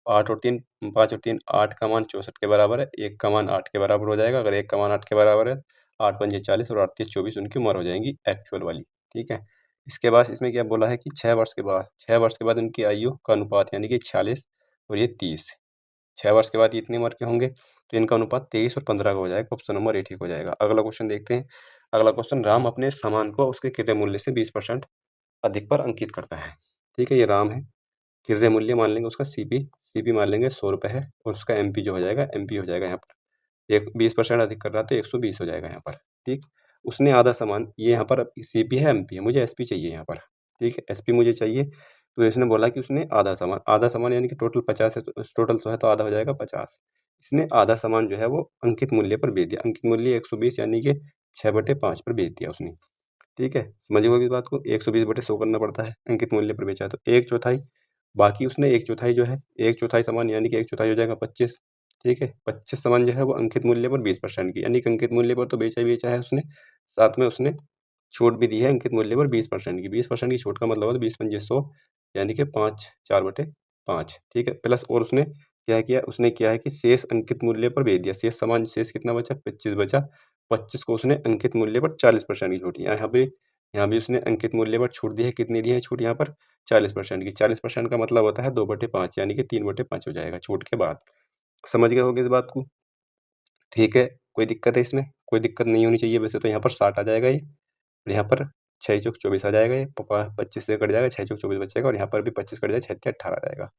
8 और 3 5 और 3 8 का मान 64 के बराबर है, 1 का मान 8 के बराबर हो जाएगा। अगर 1 का मान 8 के बराबर है, 8 पंजे 40 और 8 तिया 24 उनकी उम्र हो जाएगी एक्चुअल वाली, ठीक है। इसके बाद इसमें क्या बोला है कि 6 वर्ष के बाद, 6 वर्ष के बाद इनकी आयु का अनुपात यानी कि 46 और ये 30। 6 वर्ष के बाद ये इतनी उम्र के होंगे, तो इनका अनुपात 23 और 15 का हो जाएगा। ऑप्शन नंबर ए ठीक हो जाएगा। अगला क्वेश्चन देखते हैं। अगला क्वेश्चन, राम अपने सामान को उसके क्रय मूल्य से 20% अधिक पर अंकित करता है। ठीक है, ये राम है। क्रय मूल्य मान लेंगे उसका सीपी, सीपी मान लेंगे 100 रुपए है, और उसका एमपी जो हो जाएगा, एमपी हो जाएगा यहाँ पर। एक 20% अधिक कर रहा है तो 120 हो जाएगा यहाँ पर। ठीक, उसने आधा सामान, ये यहाँ पर सीपी है, एमपी है, मुझे एसपी चाहिए यहाँ पर। ठीक है, एसपी मुझे चाहिए। तो इसने बोला कि उसने आधा सामान यानी कि टोटल 50 है, तो टोटल 100 है तो आधा हो जाएगा 50। इसने आधा सामान जो है वो अंकित मूल्य पर बेच दिया। अंकित मूल्य 120 यानी कि 6/5 पर बेच दिया उसने। ठीक है, समझ गए इस बात को। 120/100 करना पड़ता है, अंकित मूल्य पर बेचा है तो 1/4। बाकी उसने 1/4 जो है, 1/4 सामान यानी कि 1/4 हो जाएगा 25। ठीक है, 25 सामान जो है वो अंकित मूल्य पर 20% की, यानी कि अंकित मूल्य पर तो बेचा ही बेचा है उसने, साथ में उसने छूट भी दी है अंकित मूल्य पर 20% की। 20% की छूट का मतलब है 20 पंजे 100, यानी कि 5 4/5। ठीक है, प्लस और उसने क्या किया, उसने किया है कि शेष अंकित मूल्य पर बेच दिया। शेष सामान, शेष कितना बचा, 25 बचा। 25 को उसने अंकित मूल्य पर 40% की छूट, यहाँ भी उसने अंकित मूल्य पर छूट दी है। कितनी दी है छूट यहाँ पर, 40% की। 40% का मतलब होता है 2/5, यानी कि 3/5 हो जाएगा छूट के बाद। समझ गए होगे इस बात को। ठीक है, कोई दिक्कत है इसमें? कोई दिक्कत नहीं होनी चाहिए। वैसे तो यहाँ पर 60 आ जाएगा ये, और यहाँ पर 6 चौक 24 आ जाएगा। ये 25 से कट जाएगा, 6 चौक 24 बचेगा, और यहाँ पर भी 25 कट जाएगा, 6 तिया 18 आ जाएगा।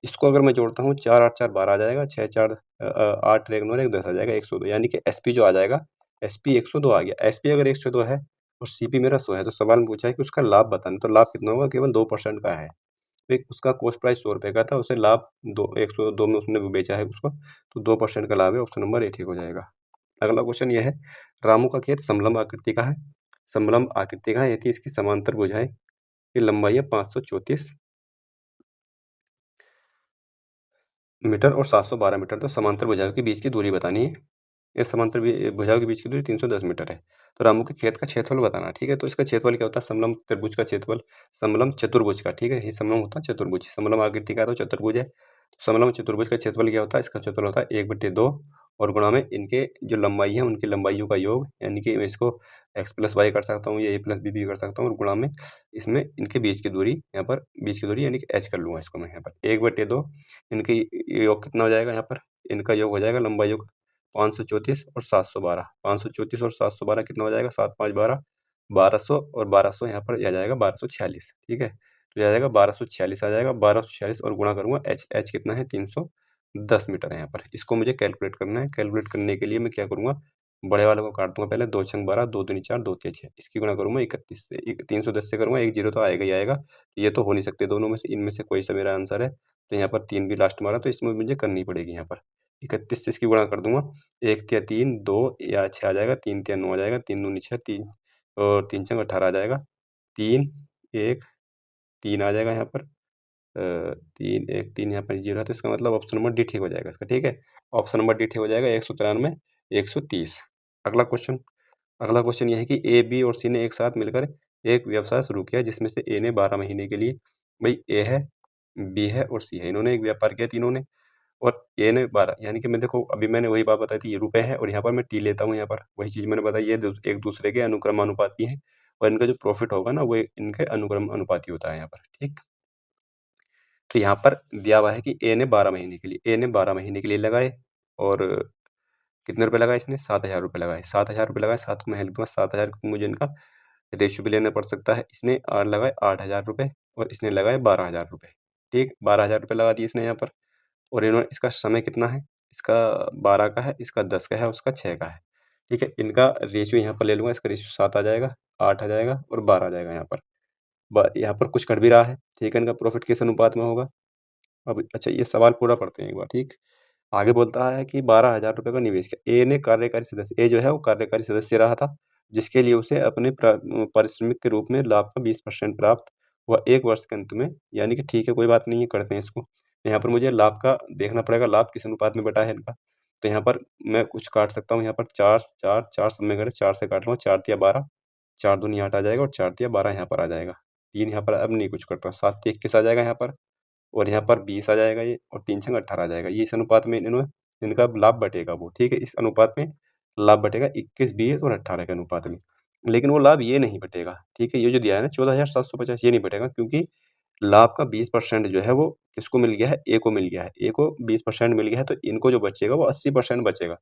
इसको अगर मैं जोड़ता हूँ, 4 8 4 12 आ जाएगा, 6 4 8 1 9 1 10 आ जाएगा, 102, यानी कि एसपी जो आ जाएगा, एसपी 102 आ गया। एसपी अगर 102 है और सीपी मेरा 100 है, तो सवाल में पूछा है कि उसका लाभ बताना। तो लाभ कितना होगा, केवल 2% का है। एक उसका कॉस्ट प्राइस 100 रुपए का था, उसे लाभ 102 में उसने बेचा है उसको, तो 2% का लाभ है। ऑप्शन नंबर ए ठीक हो जाएगा। अगला क्वेश्चन यह है, रामू का खेत समलंब आकृति का है। समलंब आकृति का है, यदि इसकी समांतर भुजाएं की लंबाई है 534 मीटर और 712 मीटर, तो समांतर भुजाओं के बीच की दूरी बतानी है। ये समांतर भुजाओं के बीच की दूरी 310 मीटर है। तो रामू के खेत का क्षेत्रफल बताना है। ठीक है, तो इसका क्षेत्रफल क्या होता है, समलंब त्रिभुज का क्षेत्रफल, समलंब चतुर्भुज का। ठीक है, ये समलंब होता है चतुर्भुज, समलंब आकृति का है तो चतुर्भुज है। समलंब चतुर्भुज का क्षेत्रफल क्या होता है, इसका क्षेत्रफल होता है 1/2 और गुणा में इनके जो लंबाई है उनकी लंबाइयों का योग, यानी कि मैं इसको x प्लस वाई कर सकता हूँ, या a प्लस बी भी कर सकता हूँ, और गुणा में इसमें इनके बीच की दूरी, यहाँ पर बीच की दूरी यानी कि h कर लूँगा इसको मैं यहाँ पर। 1/2 इनके योग कितना हो जाएगा, यहाँ पर इनका योग हो जाएगा लंबाई योग 534 और 712। 534 और 712 कितना हो जाएगा, 7 5 12, 1200, और 1200 यहाँ पर आ जाएगा 1246। ठीक है, तो ये आ जाएगा 1246 आ जाएगा। 1246 और गुणा करूँगा, h कितना है, 310 मीटर है यहाँ पर। इसको मुझे कैलकुलेट करना है। कैलकुलेट करने के लिए मैं क्या करूँगा, बड़े वाले को काट दूँगा पहले। 2 छंग 12, 2 दूनी 4, 2 तिया 6। इसकी गुणा करूँगा 31 से, 310 से करूँगा, 1 0 तो आएगा ही आएगा। ये तो हो नहीं सकते दोनों में से, इनमें से कोई सा मेरा आंसर है। तो यहाँ पर 3 भी लास्ट मारा, तो इसमें मुझे करनी पड़ेगी यहाँ पर। 31 से इसकी गुणा कर दूँगा, 1 तिया 3, 2 या 6 आ जाएगा, 3 तिया 9 आ जाएगा, 3 दूनी 6, 3 और 3 छंग 18 आ जाएगा। 3 1 3 आ जाएगा यहाँ पर। 3 1 3 यहाँ पर 0 है, तो इसका मतलब ऑप्शन नंबर डी ठीक हो जाएगा इसका। ठीक है, ऑप्शन नंबर डी ठीक हो जाएगा। 193 130। अगला क्वेश्चन, अगला क्वेश्चन ये है कि ए, बी और सी ने एक साथ मिलकर एक व्यवसाय शुरू किया, जिसमें से ए ने 12 महीने के लिए, भाई ए है, बी है और सी है, इन्होंने एक व्यापार किया तीनों ने। और ए ने 12, यानी कि मैं देखो अभी मैंने वही बात बताई थी, ये रुपए है, और यहाँ पर मैं टी लेता हूँ, यहाँ पर वही चीज़ मैंने बताई, ये एक दूसरे के अनुक्रमानुपाती हैं, और इनका जो प्रॉफिट होगा ना वो इनके अनुक्रम अनुपाती होता है यहाँ पर। ठीक, तो यहाँ पर दिया हुआ है कि ए ने 12 महीने के लिए, ए ने 12 महीने के लिए लगाए, और कितने रुपए लगाए इसने, 7,000 रुपये लगाए। 7,000 रुपये लगाए, 7 को मैं लिख दूंगा 7,000, क्योंकि मुझे इनका रेशियो भी लेना पड़ सकता है। इसने लगाए 8,000 रुपये, और इसने लगाए 12,000 रुपये। ठीक, 12,000 रुपये लगा दिए इसने यहाँ पर। और इन्होंने, इसका समय कितना है, इसका 12 का है, इसका 10 का है, उसका 6 का है। ठीक है, इनका रेशियो यहाँ पर ले लूँगा, इसका रेशियो 7 आ जाएगा, 8 आ जाएगा और 12 आ जाएगा यहाँ पर। यहाँ पर कुछ कट भी रहा है। ठीक है, इनका प्रॉफिट किस अनुपात में होगा। अब अच्छा, ये सवाल पूरा पढ़ते हैं एक बार। ठीक, आगे बोलता है कि 12,000 रुपये का निवेश किया। ए ने कार्यकारी सदस्य, ए जो है वो कार्यकारी सदस्य रहा था, जिसके लिए उसे अपने पारिश्रमिक के रूप में लाभ का 20% प्राप्त हुआ 1 वर्ष के अंत में। यानी कि ठीक है, कोई बात नहीं है, करते हैं इसको। यहाँ पर मुझे लाभ का देखना पड़ेगा, लाभ किस अनुपात में बटा है इनका। तो यहाँ पर मैं कुछ काट सकता हूँ, यहाँ पर 4 4 4 सब में करें, 4 से काट लूँगा, 4 तिया 12, 4 दूनी 8 आ जाएगा और 4 तिया 12 यहाँ पर आ जाएगा। 3 यहाँ पर अब नहीं कुछ कट रहा, 7 तिया 21 आ जाएगा यहाँ पर और यहाँ पर 20 आ जाएगा ये और 3 छंग 18 आ जाएगा। ये इस अनुपात में इन्होंने इनका लाभ बटेगा वो, ठीक है? इस अनुपात में लाभ बटेगा 21, 20 और 18 के अनुपात में। लेकिन वो लाभ ये नहीं बटेगा, ठीक है? ये जो दिया है ना 14,750 ये नहीं बटेगा क्योंकि लाभ का 20% जो है वो किसको मिल गया है? ए को मिल गया है। ए को 20% मिल गया है तो इनको जो बचेगा वो 80% बचेगा।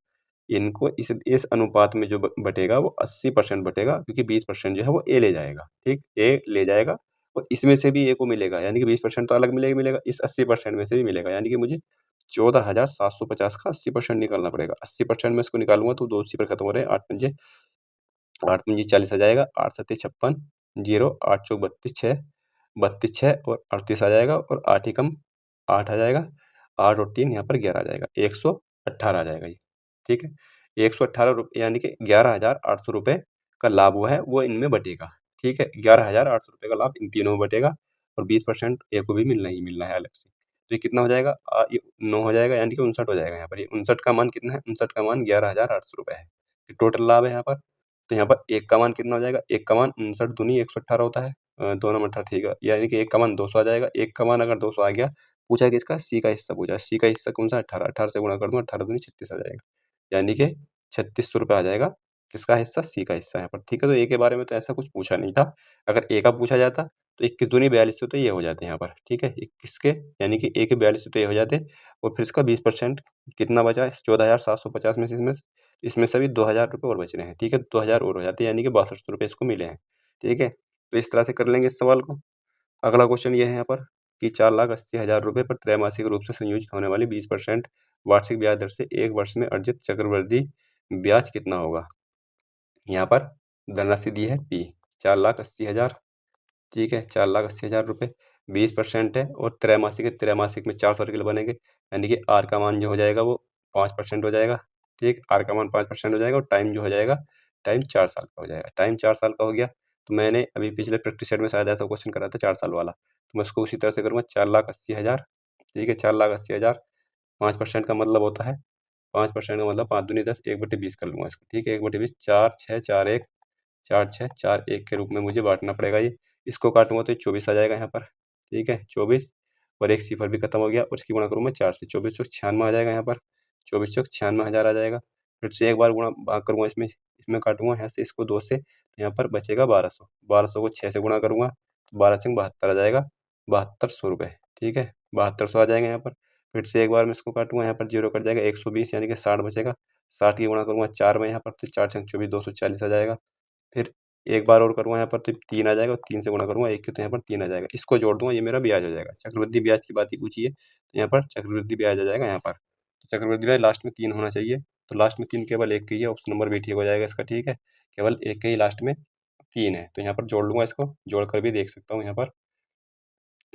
इनको इस अनुपात में जो बटेगा वो 80% बटेगा क्योंकि 20% जो है वो ए ले जाएगा, ठीक? ए ले जाएगा और इसमें से भी ए को मिलेगा यानी कि 20% तो अलग मिलेगा मिलेगा, इस 80% में से भी मिलेगा यानी कि मुझे 14,750 का 80% निकालना पड़ेगा। 80% में इसको निकालूँगा तो 2 0 खत्म हो रहे हैं, 8 पंजे 40 आ जाएगा, 8 सत्ते 56, 0 8 चौक 32, 6 32, 6 और 38 आ जाएगा और 8 एकम 8 आ जाएगा, 8 और 3 यहाँ पर 11 आ जाएगा, 118 आ जाएगा ये, ठीक है? 118 रुपए यानी कि 11,800 रुपए का लाभ वो है, वो इनमें बटेगा, ठीक है? 11,800 रुपए का लाभ इन तीनों में बटेगा और 20% ए को भी मिलना ही मिलना है अलग से। तो ये कितना हो जाएगा? ये 9 हो जाएगा यानी कि 59 हो जाएगा यहाँ पर। ये 59 का मान कितना है? 59 का मान 11,800 रुपए है। ये टोटल लाभ है यहाँ पर। तो यहाँ पर 1 का मान कितना हो जाएगा? 1 का मान 59 दूनी 118 होता है। 2 नम 18 ठीक है। यानी कि 1 का मान 200 आ जाएगा। 1 का मान अगर 200 आ गया, पूछा किसका? सी का हिस्सा पूछा। सी का हिस्सा कौन-सा? 18, 18 से गुणा कर दूँगा, 18 दूनी 36 आ जाएगा। यानी कि 3600 रुपए आ जाएगा। किसका हिस्सा? सी का हिस्सा यहाँ पर, ठीक है? तो ए के बारे में तो ऐसा कुछ पूछा नहीं था। अगर ए का पूछा जाता तो 21 दूनी 42 तो ये हो जाते यहाँ पर, ठीक है? 21 के यानी कि ए के 42 तो ये हो जाते और फिर इसका 20% कितना बचा? 14,750 में से इसमें से भी 2,000 रुपए और बच रहे हैं, ठीक है? 2,000 और हो जाते हैं यानी कि 6200 रुपए इसको मिले हैं, ठीक है? तो इस तरह से कर लेंगे इस सवाल को। अगला क्वेश्चन ये है यहाँ पर कि 4,80,000 रुपए पर त्रैमासिक रूप से संयोजित होने वाली 20% वार्षिक ब्याज दर से 1 वर्ष में अर्जित चक्रवृद्धि ब्याज कितना होगा? यहाँ पर धनराशि दी है P 4,80,000, ठीक है? 4,80,000 रुपए 20% है और त्रैमासिक है, त्रैमासिक में 4 सर्किल बनेंगे यानी कि R का मान जो हो जाएगा वो 5% हो जाएगा, ठीक? R का मान 5% हो जाएगा और टाइम जो हो जाएगा, टाइम 4 साल का हो जाएगा। टाइम 4 साल का हो गया, तो मैंने अभी पिछले प्रैक्टिस सेट में शायद ऐसा क्वेश्चन करा था 4 साल वाला, तो मैं उसको उसी तरह से करूँगा 4,80,000, ठीक है? 4,80,000 5% का मतलब होता है 5% का मतलब 5 दूनी 10, 1/20 कर लूँगा इसको, ठीक है? 1/20 4, 6, 4, 1 4, 6, 4, 1 के रूप में मुझे बाँटना पड़ेगा ये। इसको काटूँगा तो ये 24 आ जाएगा यहाँ पर, ठीक है? 24 और 1 सिफ़र भी खत्म हो गया और इसकी गुणा करूँ मैं 4 से, 24 चौक 96 आ जाएगा यहाँ पर, 24 चौक 96,000 आ जाएगा। फिर से एक बार गुणा भाग करूँगा इसमें इसमें काटूँगा यहाँ से इसको 2 से, तो यहाँ पर बचेगा 1200, 1200 को 6 से गुणा करूँगा, तो 12 छंग 72 आ जाएगा, 7200 रुपए, ठीक है? 7200 आ जाएगा यहाँ पर। फिर से एक बार मैं इसको काटूँगा, यहाँ पर 0 कट जाएगा, 120 यानी कि 60 बचेगा, 60 की गुणा करूँगा 4 में यहाँ पर, तो 4 छंग 24, 240 आ जाएगा। फिर एक बार और करूँगा यहाँ पर तो 3 आ जाएगा और 3 से गुणा करूँगा 1 के तो यहाँ पर 3 आ जाएगा। इसको जोड़ दूँगा ये मेरा ब्याज हो जाएगा। चक्रवृद्धि ब्याज की बात ही पूछी है, तो यहाँ पर चक्रवृद्धि ब्याज आ जाएगा यहाँ पर। तो चक्रवृद्धि ब्याज लास्ट में 3 होना चाहिए, तो लास्ट में 3 केवल 1 का ही है, ऑप्शन नंबर भी ठीक हो जाएगा इसका, ठीक है? केवल 1 के ही लास्ट में 3 है, तो यहाँ पर जोड़ लूँगा इसको, जोड़कर भी देख सकता हूँ यहाँ पर।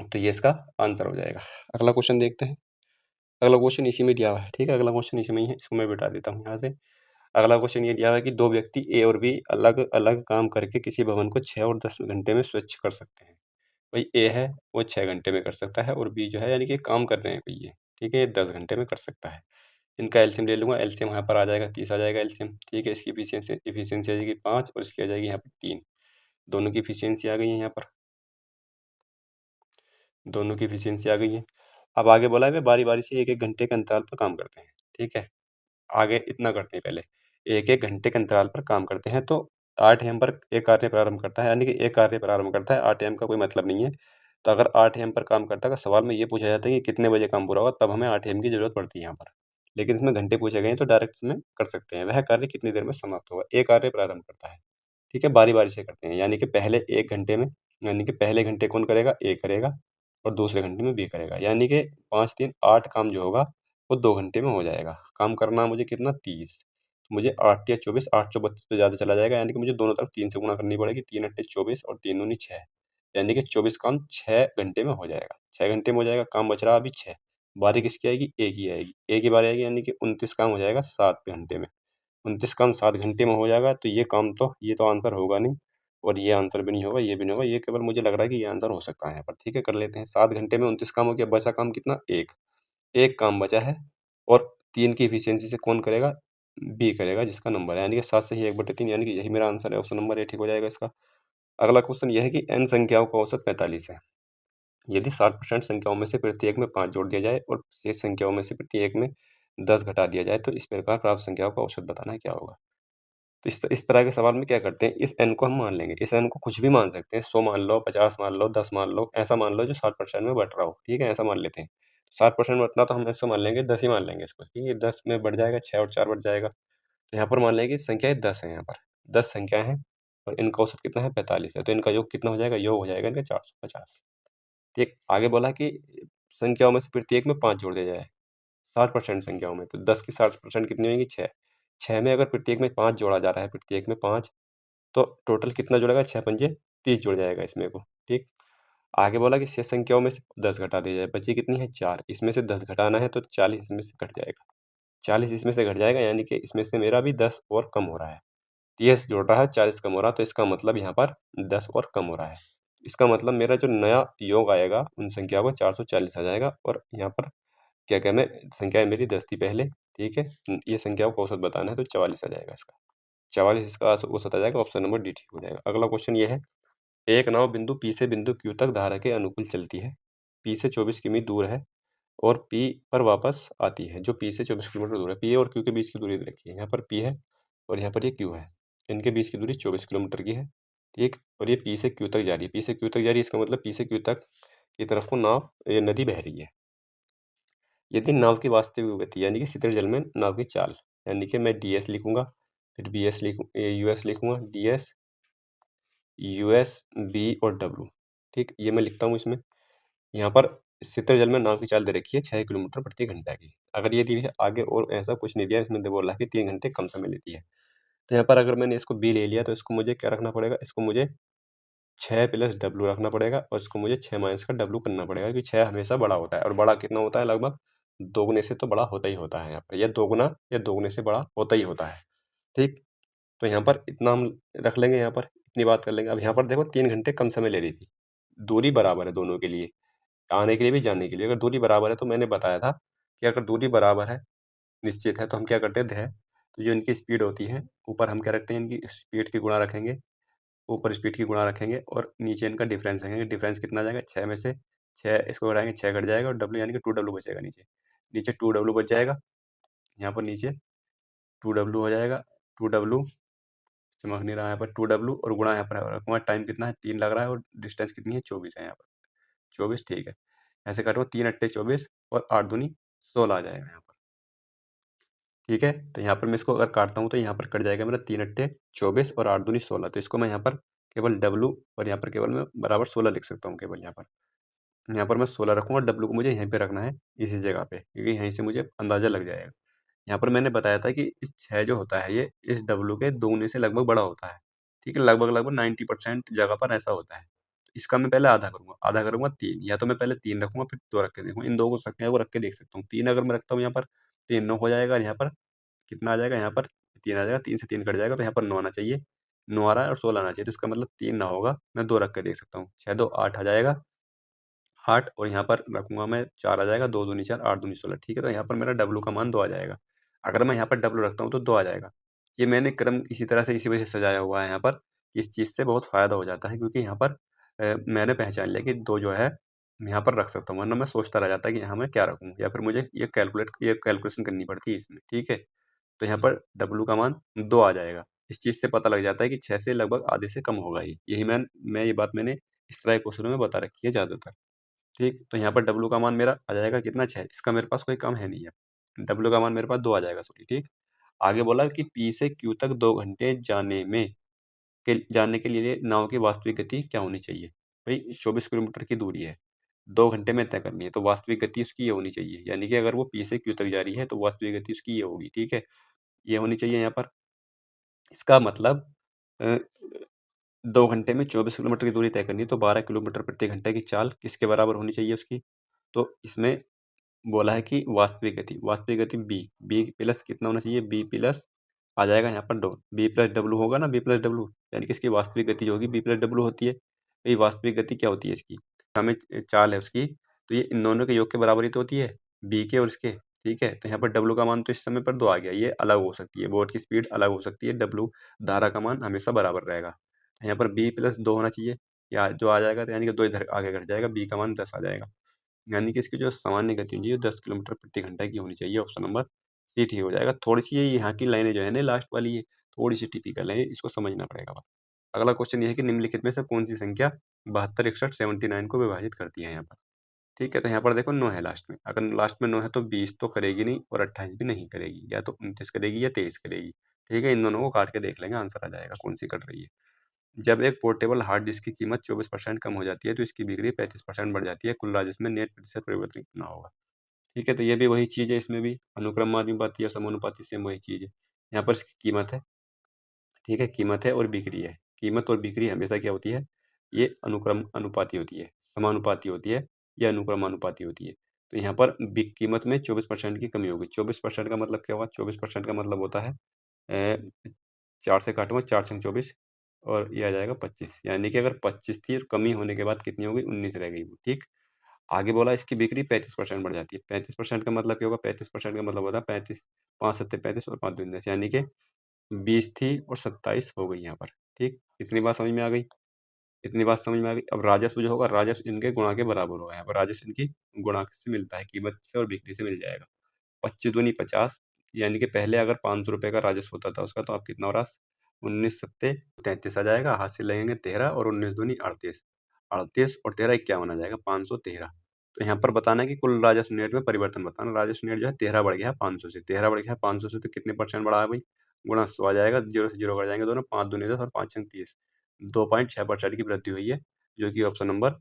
तो ये इसका आंसर हो जाएगा। अगला क्वेश्चन देखते हैं। अगला क्वेश्चन इसी में दिया हुआ है, ठीक है? अगला क्वेश्चन इसी में ही है, इसको मैं मिटा देता हूँ यहाँ से। अगला क्वेश्चन ये दिया हुआ है कि 2 व्यक्ति ए और बी अलग-अलग काम करके किसी भवन को 6 और 10 घंटे में स्वच्छ कर सकते हैं। भाई ए है, वो 6 घंटे में कर सकता है और बी जो है यानी कि काम कर रहे हैं कोई ये, ठीक है? ये 10 घंटे में कर सकता है। इनका एलसीएम ले लूँगा, एलसीएम यहाँ पर आ जाएगा 30 आ जाएगा एलसीएम, ठीक है? इसकी एफिशिएंसी आ जाएगी 5 और इसकी आ जाएगी यहाँ पर 3। दोनों की एफिशिएंसी आ गई है यहाँ पर, दोनों की एफिशिएंसी आ गई है। अब आगे बोला है वे बारी-बारी से 1-1 घंटे के अंतराल पर काम करते हैं, ठीक है? आगे इतना करते हैं पहले, 1-1 घंटे के अंतराल पर काम करते हैं, तो 8 एम पर एक कार्य प्रारंभ करता है, यानी कि एक कार्य प्रारंभ करता है, 8 एम का कोई मतलब नहीं है। तो अगर 8 एम पर काम करता है, अगर सवाल में ये पूछा जाता है कि कितने बजे काम पूरा होगा, तब हमें 8 एम की ज़रूरत पड़ती है यहाँ पर। लेकिन इसमें घंटे पूछे गए हैं, तो डायरेक्ट इसमें कर सकते हैं। वह कार्य कितनी देर में समाप्त होगा? एक कार्य प्रारंभ करता है, ठीक है? बारी-बारी से करते हैं, यानी कि पहले 1 घंटे में यानी कि पहले घंटे कौन करेगा? ए करेगा और दूसरे घंटे में बी करेगा, यानी कि 5 3 8 काम जो होगा, वो 2 घंटे में हो जाएगा। काम करना मुझे कितना 30, तो मुझे 8 या 24 8 चौक 32 तो ज़्यादा चला जाएगा, यानी कि मुझे दोनों तरफ 3 से गुणा करनी पड़ेगी, 3 अट्ठे 24 और 3 दूनी 6, यानी कि 24 काम 6 घंटे में हो जाएगा। 6 घंटे में हो जाएगा, काम बच रहा अभी 6, बारी किसकी आएगी? ए की आएगी। ए की बारी आएगी यानी कि 29 काम हो जाएगा 7 घंटे में। 29 काम 7 घंटे में हो जाएगा, तो ये काम तो ये तो आंसर होगा नहीं और ये आंसर भी नहीं होगा, ये भी नहीं होगा, ये केवल मुझे लग रहा है कि ये आंसर हो सकता है यहाँ पर, ठीक है? कर लेते हैं। 7 घंटे में 29 काम हो गया, बचा काम कितना? 1, 1 काम बचा है और 3 की एफिशिएंसी से कौन करेगा? बी करेगा जिसका नंबर है, यानी कि 7 से ही 1/3, यानी कि यही मेरा आंसर है, ऑप्शन नंबर ए ठीक हो जाएगा इसका। अगला क्वेश्चन यह है कि n संख्याओं का औसत 45 है। यदि 60% संख्याओं में से प्रत्येक में 5 जोड़ दिया जाए और शेष संख्याओं में से प्रत्येक में 10 घटा दिया जाए, तो इस प्रकार प्राप्त संख्याओं का औसत बताना है, क्या होगा? तो इस तरह के सवाल में क्या करते हैं, इस n को हम मान लेंगे। इस n को कुछ भी मान सकते हैं, 100 मान लो, 50 मान लो, 10 मान लो, ऐसा मान लो जो 60% में बढ़ रहा हो, ठीक है? ऐसा मान लेते हैं। 60% बढ़ना तो हम ऐसा मान लेंगे, 10 ही मान लेंगे इसको, ठीक है? 10 में बढ़ जाएगा, 6 और 4 बढ़ जाएगा। तो यहाँ पर मान लेंगे कि संख्याएँ 10 है यहाँ पर, 10 संख्याएँ हैं और इनका औसत कितना है, 45 है। तो इनका योग कितना हो जाएगा? योग हो जाएगा इनका 450। ठीक, आगे बोला कि संख्याओं में से प्रत्येक में 5 जोड़ दिया जाए, 60% संख्याओं में, तो 10 की 60% कितनी होगी? 6। 6 में अगर प्रत्येक में 5 जोड़ा जा रहा है, प्रत्येक में 5, तो टोटल कितना जुड़ेगा? 6 पंजे 30 जुड़ जाएगा इसमें को, ठीक। आगे बोला कि शेष संख्याओं में से 10 घटा दिया जाए, बची कितनी है? 4। इसमें से 10 घटाना है तो 40 इसमें से घट जाएगा, 40 इसमें से घट जाएगा, यानी कि इसमें से मेरा भी 10 और कम हो रहा है। 30 जुड़ रहा है, 40 कम हो रहा है, तो इसका मतलब यहाँ पर 10 और कम हो रहा है। इसका मतलब मेरा जो नया योग आएगा उन संख्याओं का 440 आ जाएगा, और यहाँ पर क्या मैं संख्याएँ मेरी 10 थी पहले, ठीक है? ये संख्याओं का औसत बताना है तो 44 आ जाएगा इसका। 44 इसका औसत आ जाएगा, ऑप्शन नंबर डी ठीक हो जाएगा। अगला क्वेश्चन ये है, एक नाव बिंदु P से बिंदु Q तक धारा के अनुकूल चलती है। P से 24 किमी दूर है और P पर वापस आती है, जो P से 24 किलोमीटर दूर है। P और Q के बीच की दूरी रखी है। यहाँ पर P है और यहाँ पर ये Q है। इनके बीच की दूरी 24 किलोमीटर की है, ठीक? और ये P से Q तक जा रही है। P से Q तक जा रही है, इसका मतलब P से Q तक की तरफ को ये नदी बह रही है। यदि नाव की वास्तविक गति, यानी कि शीतल जल में नाव की चाल, यानी कि मैं ds लिखूंगा, फिर bs us लिखूंगा, ds us b और w, ठीक, ये मैं लिखता हूँ इसमें। यहाँ पर शीतल जल में नाव की चाल दे रखी है 6 किलोमीटर प्रति घंटा की। अगर ये दी है आगे और ऐसा कुछ नहीं दिया, इसमें बोला है कि 3 घंटे कम समय लेती है। तो यहाँ पर अगर मैंने इसको b ले लिया तो इसको मुझे क्या रखना पड़ेगा? इसको मुझे 6 प्लस w रखना पड़ेगा और इसको मुझे 6 माइनस का w करना पड़ेगा, क्योंकि 6 हमेशा बड़ा होता है और बड़ा कितना होता है? लगभग दोगुने से तो बड़ा होता ही होता है यहाँ पर, या दोगुना या दोगुने से बड़ा होता ही होता है, ठीक। तो यहाँ पर इतना हम रख लेंगे, यहाँ पर इतनी बात कर लेंगे। अब यहाँ पर देखो 3 घंटे कम समय ले रही थी, दूरी बराबर है दोनों के लिए, आने के लिए भी जाने के लिए। अगर दूरी बराबर है तो मैंने बताया था कि अगर दूरी बराबर है, निश्चित है, तो हम क्या करते हैं, तो जो इनकी स्पीड होती है, ऊपर हम क्या रखते हैं? इनकी स्पीड की गुणा रखेंगे, ऊपर स्पीड की गुणा रखेंगे और नीचे इनका डिफरेंस रखेंगे। डिफरेंस कितना आ जाएगा? 6 में से 6 इसको घटाएंगे, 6 घट जाएगा और w यानी कि 2w बचेगा नीचे। नीचे 2w बच जाएगा, यहाँ पर नीचे 2w हो जाएगा। 2w चमक नहीं रहा है यहाँ पर, 2w और गुणा यहाँ पर रखूँगा। टाइम कितना है? 3 लग रहा है और डिस्टेंस कितनी है? 24 है यहाँ पर, 24, ठीक है। ऐसे काटो, 3 अट्टे 24 और 8 दूनी 16 आ जाएगा यहाँ पर, ठीक है। तो यहाँ पर मैं इसको अगर काटता हूँ तो यहाँ पर कट जाएगा मेरा 3 अट्टे 24 और 8 दूनी 16। तो इसको मैं यहाँ पर केवल w और यहाँ पर केवल मैं बराबर 16 लिख सकता हूँ केवल यहाँ पर। यहाँ पर मैं 16 रखूँगा, w को मुझे यहीं पे रखना है, इसी जगह पे, क्योंकि यहीं से मुझे अंदाज़ा लग जाएगा। यहाँ पर मैंने बताया था कि इस 6 जो होता है ये इस w के दोगुने से लगभग बड़ा होता है, ठीक है? लगभग 90% जगह पर ऐसा होता है। तो इसका मैं पहले आधा करूँगा 3, या तो मैं पहले 3 रखूँगा फिर 2 रख के देखूँगा। इन 2 को संख्या को रख के देख सकता हूँ। 3 अगर मैं रखता हूँ यहाँ पर, 3 9 हो जाएगा और यहाँ पर कितना आ जाएगा? यहाँ पर 3 आ जाएगा, 3 से 3 कट जाएगा तो यहाँ पर 9 आना चाहिए। 9 आ रहा है और 16 आना चाहिए, तो इसका मतलब 3 ना होगा, मैं 2 रख के देख सकता हूँ। 6 2 8 आ जाएगा, 8 और यहाँ पर रखूँगा मैं 4 आ जाएगा, 2 दूनी 4, 8 दूनी 16, ठीक है? तो यहाँ पर मेरा w का मान 2 आ जाएगा। अगर मैं यहाँ पर w रखता हूँ तो 2 आ जाएगा। ये मैंने क्रम इसी तरह से इसी वजह से सजाया हुआ है यहाँ पर, इस चीज़ से बहुत फ़ायदा हो जाता है, क्योंकि यहाँ पर मैंने पहचान लिया कि 2 जो है मैं यहाँ पर रख सकता हूँ, वरना मैं सोचता रह जाता कि यहाँ मैं क्या रखूँ, या फिर मुझे ये कैलकुलेशन करनी पड़ती है इसमें, ठीक है? तो यहाँ पर w का मान 2 आ जाएगा। इस चीज़ से पता लग जाता है कि 6 से लगभग आधे से कम होगा ही। यही ये बात मैंने इस तरह के क्वेश्चनों में बता रखी है ज़्यादातर। ठीक, तो यहाँ पर W का मान मेरा आ जाएगा कितना? 6। इसका मेरे पास कोई काम है नहीं है। W का मान मेरे पास 2 आ जाएगा, सॉरी, ठीक। आगे बोला कि P से Q तक 2 घंटे जाने के लिए नाव की वास्तविक गति क्या होनी चाहिए? भाई 24 किलोमीटर की दूरी है, 2 घंटे में तय करनी है, तो वास्तविक गति उसकी ये होनी चाहिए। यानी कि अगर वो P से Q तक जा रही है तो वास्तविक गति उसकी ये होगी, ठीक है? ये होनी चाहिए यहाँ पर। इसका मतलब अ, 2 घंटे में 24 किलोमीटर की दूरी तय करनी है, तो 12 किलोमीटर प्रति घंटे की चाल किसके बराबर होनी चाहिए उसकी? तो इसमें बोला है कि वास्तविक गति बी प्लस कितना होना चाहिए? बी प्लस आ जाएगा यहाँ पर 2, बी प्लस डब्ल्यू होगा ना, बी प्लस डब्ल्यू, यानी कि इसकी वास्तविक गति जो होगी बी प्लस डब्ल्यू होती है। तो ये वास्तविक गति क्या होती है इसकी? हमें चाल है उसकी, तो ये इन दोनों के योग के बराबर ही तो होती है, बी के और इसके। ठीक है? तो यहाँ पर W का मान तो इस समय पर 2 आ गया, ये अलग हो सकती है, बोर्ड की स्पीड अलग हो सकती है, W धारा का मान हमेशा बराबर रहेगा। तो यहाँ पर B + 2 होना चाहिए, या जो आ जाएगा तो यानी कि 2 इधर आगे घट जाएगा, B का मान 10 आ जाएगा। यानी कि इसकी जो सामान्य गति होनी चाहिए 10 किलोमीटर प्रति घंटा की होनी चाहिए, ऑप्शन नंबर सी ठीक हो जाएगा। थोड़ी-सी ये यहाँ की लाइनें जो है ना लास्ट वाली ये थोड़ी-सी टिपिकल है, इसको समझना पड़ेगा बस। अगला क्वेश्चन ये है कि निम्नलिखित में से कौन-सी संख्या 72, 61, 79 को विभाजित करती है यहाँ पर? ठीक है, तो यहाँ पर देखो 9 है लास्ट में। अगर लास्ट में 9 है तो 20 तो करेगी नहीं और 28 भी नहीं करेगी, या तो 29 करेगी या 23 करेगी। ठीक है, इन दोनों को काट के देख लेंगे, आंसर आ जाएगा कौन-सी कट रही है। जब एक पोर्टेबल हार्ड डिस्क की कीमत 24% कम हो जाती है, तो इसकी बिक्री 35% बढ़ जाती है। कुल राजस्व में नेट प्रतिशत परिवर्तन कितना होगा? ठीक है, तो ये भी वही चीज़ है, इसमें भी अनुक्रमानुपाती या समानुपाती सेम वही चीज़ है। यहाँ पर इसकी कीमत है, ठीक है, कीमत है और बिक्री है। कीमत और बिक्री हमेशा क्या होती है? ये अनुक्रम अनुपाती होती है, समानुपाती होती है, या अनुक्रमानुपाती होती है। तो यहाँ पर कीमत में 24% की कमी होगी। 24% का मतलब क्या हुआ? 24% का मतलब होता है 4 से काटूंगा, 4 छंग 24 और ये आ जाएगा 25। यानी कि अगर 25 थी और कमी होने के बाद कितनी हो गई? 19 रह गई वो। ठीक, आगे बोला इसकी बिक्री 35% बढ़ जाती है। 35% का मतलब क्या होगा? 35% का मतलब होता है 35, 5 सत्ते 35 और 5 दूनी 10, यानी कि 20 थी और 27 हो गई यहाँ पर। ठीक, इतनी बात समझ में आ गई? इतनी बात समझ में आ गई। अब राजस्व जो होगा, राजस्व इनके गुणा के बराबर होगा। यहाँ पर राजस्व इनकी गुणा से मिलता है, कीमत से और बिक्री से मिल जाएगा। 25 दूनी 50, यानी कि पहले अगर 500 रुपये का राजस्व होता था उसका, तो अब कितना हो रहा? 19 सत्ते 33 आ जाएगा, हाथ से लगेंगे 13 और 19 दूनी 38, 38 और 13 51 आ जाएगा, 513। तो यहाँ पर बताना है कि कुल राजस्व नेट में परिवर्तन बताना। राजस्व नेट जो है 13 बढ़ गया है 500 से, 13 बढ़ गया है 500 से, तो कितने परसेंट बढ़ा है भाई? गुणा 100 आ जाएगा, 0 से 0 कट जाएंगे दोनों, 5 दूनी 10 और 5 छंग 30, 2.6% की वृद्धि हुई है, जो कि ऑप्शन नंबर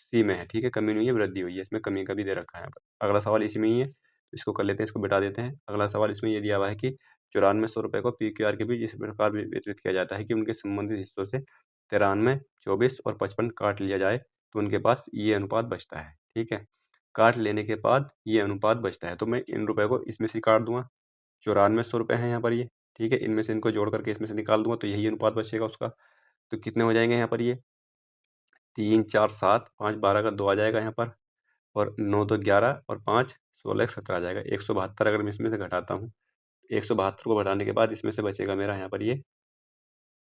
सी में है। ठीक है, कमी नहीं है, वृद्धि हुई है, इसमें कमी का भी दे रखा है यहाँ पर। अगला सवाल इसी में ही है, इसको कर लेते हैं, इसको बिठा देते हैं। अगला सवाल इसमें ये दिया हुआ है कि 9400 रुपये को PQR के बीच इस प्रकार वितरित किया जाता है कि उनके संबंधित हिस्सों से 93, 24 और 55 काट लिया जाए, तो उनके पास ये अनुपात बचता है। ठीक है, काट लेने के बाद ये अनुपात बचता है, तो मैं इन रुपए को इसमें से काट दूंगा। 9400 रुपये हैं यहाँ पर ये। ठीक है, इनमें से इनको जोड़ करके इसमें से निकाल दूंगा, तो यही अनुपात बचेगा उसका। तो कितने हो जाएंगे यहाँ पर? ये 3, 4, 7, 5, 12 का 2 आ जाएगा यहाँ पर, और 9 2 11 और 5 16 17 आ जाएगा। 172 अगर मैं इसमें से घटाता हूँ, 172 को घटाने के बाद इसमें से बचेगा मेरा यहाँ पर ये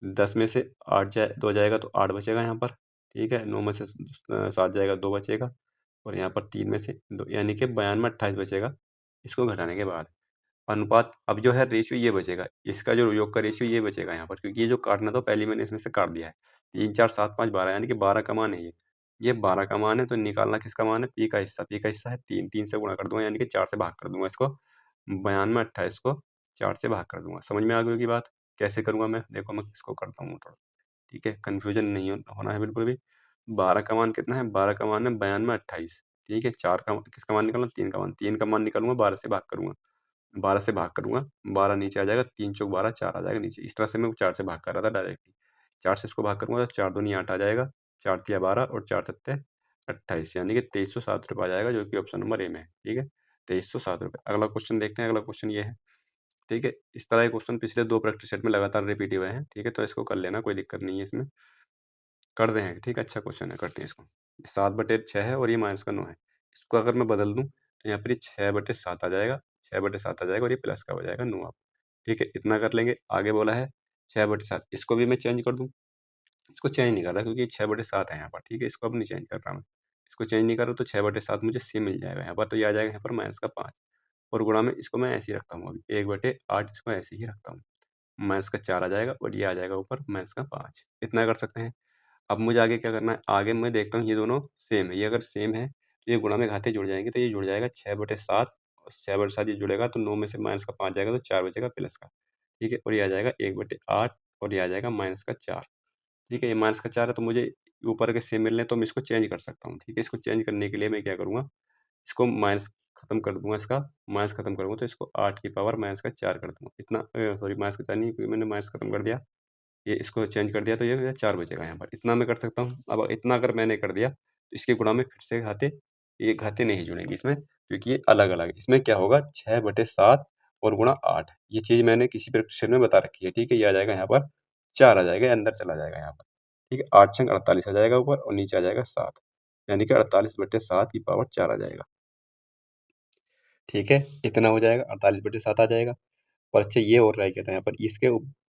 10 में से 8 2 जाएगा तो 8 बचेगा यहाँ पर। ठीक है, 9 में से 7 जाएगा 2 बचेगा, और यहाँ पर 3 में से 2, यानी कि 92 28 बचेगा इसको घटाने के बाद। अनुपात अब जो है रेशियो ये बचेगा, इसका जो योग का रेशियो ये बचेगा यहाँ पर, क्योंकि ये जो काटना था पहले मैंने इसमें से काट दिया है। 3 4 7 5 12, यानी कि 12 का मान है ये 12 का मान है, तो निकालना किसका मान है? पी का हिस्सा। पी का हिस्सा है 3, 3 से गुणा कर दूंगा, यानी कि 4 से भाग कर दूंगा इसको। 92 28 को 4 से भाग कर दूंगा। समझ में आ गई होगी बात? कैसे करूंगा मैं? देखो मैं इसको करता हूँ थोड़ा। ठीक है, कन्फ्यूजन नहीं होना है बिल्कुल भी। 12 का मान कितना है? 12 का मान है 92 28। ठीक है, 4 का किसका मान निकालना? 3 का मान। 3 का मान निकालूंगा, 12 से भाग करूंगा, 12 से भाग करूँगा, 12 नीचे आ जाएगा, 3 चौक 12, 4 आ जाएगा नीचे। इस तरह से मैं 4 से भाग कर रहा था डायरेक्टली। 4 से इसको भाग करूँगा तो 4 दूनी 8 आ जाएगा, 4 तिया 12 और 4 सत्ते 28, यानी कि 2307 रुपये आ जाएगा, जो कि ऑप्शन नंबर ए में है। ठीक है, 2307 रुपये। अगला क्वेश्चन देखते हैं। अगला क्वेश्चन ये है। ठीक है, इस तरह के क्वेश्चन पिछले 2 प्रैक्टिस सेट में लगातार रिपीट हुए हैं। ठीक है, तो इसको कर लेना, कोई दिक्कत नहीं है इसमें। कर दें, ठीक है, अच्छा क्वेश्चन है, करते हैं इसको। 7/6 है और ये माइनस का 9 है। इसको अगर मैं बदल दूँ तो यहाँ पर ये 6/7 आ जाएगा, 6/7 आ जाएगा, और ये प्लस का हो जाएगा 9 आप। ठीक है, इतना कर लेंगे। आगे बोला है 6/7, इसको भी मैं चेंज कर दूँ। इसको चेंज नहीं कर रहा क्योंकि 6/7 है यहाँ पर। ठीक है, इसको अब नहीं चेंज कर रहा मैं। इसको चेंज नहीं कर रहा तो 6/7 मुझे सी मिल जाएगा यहाँ पर, तो ये आ जाएगा यहाँ पर माइनस का 5, और गुणा में इसको मैं ऐसे ही रखता हूँ अभी, 1/8 इसको ऐसे ही रखता हूँ। माइनस का 4 आ जाएगा और ये आ जाएगा ऊपर माइनस का 5। इतना कर सकते हैं। अब मुझे आगे क्या करना है? आगे मैं देखता हूँ ये दोनों सेम है। ये अगर सेम है तो ये गुणा में घाते जुड़ जाएँगे, तो ये जुड़ जाएगा 6/7, और 6/7 ये जुड़ेगा तो 9 में से माइनस का 5 जाएगा तो 4 बचेगा प्लस का। ठीक है, और ये आ जाएगा 1/8, और ये आ जाएगा माइनस का 4। ठीक है, ये माइनस का 4 है तो मुझे ऊपर के सेम मिलने, तो मैं इसको चेंज कर सकता हूँ। ठीक है, इसको चेंज करने के लिए मैं क्या करूँगा? इसको माइनस खत्म कर दूँगा, इसका माइनस खत्म करूँगा तो इसको 8 की पावर माइनस का 4 कर दूँगा। इतना सॉरी, माइनस का 4 नहीं, क्योंकि मैंने माइनस खत्म कर दिया। ये इसको चेंज कर दिया तो ये मेरा 4 बचेगा यहाँ पर। इतना मैं कर सकता हूँ। अब इतना अगर मैंने कर दिया तो इसके गुणा में फिर से घाते, ये घाते नहीं जुड़ेंगे इसमें, क्योंकि ये अलग-अलग है। इसमें क्या होगा? 6/7 और गुणा 8, ये चीज़ मैंने किसी प्रेक्षण में बता रखी है। ठीक है, ये आ जाएगा यहाँ पर 4 आ जाएगा, अंदर चला जाएगा यहाँ पर। ठीक है, 8 छंग 48 आ जाएगा ऊपर, और नीचे आ जाएगा 7, यानी कि 48/7 की पावर 4 आ जाएगा। ठीक है, इतना हो जाएगा, 48/7 आ जाएगा। और अच्छा ये और रह गया था यहाँ पर, इसके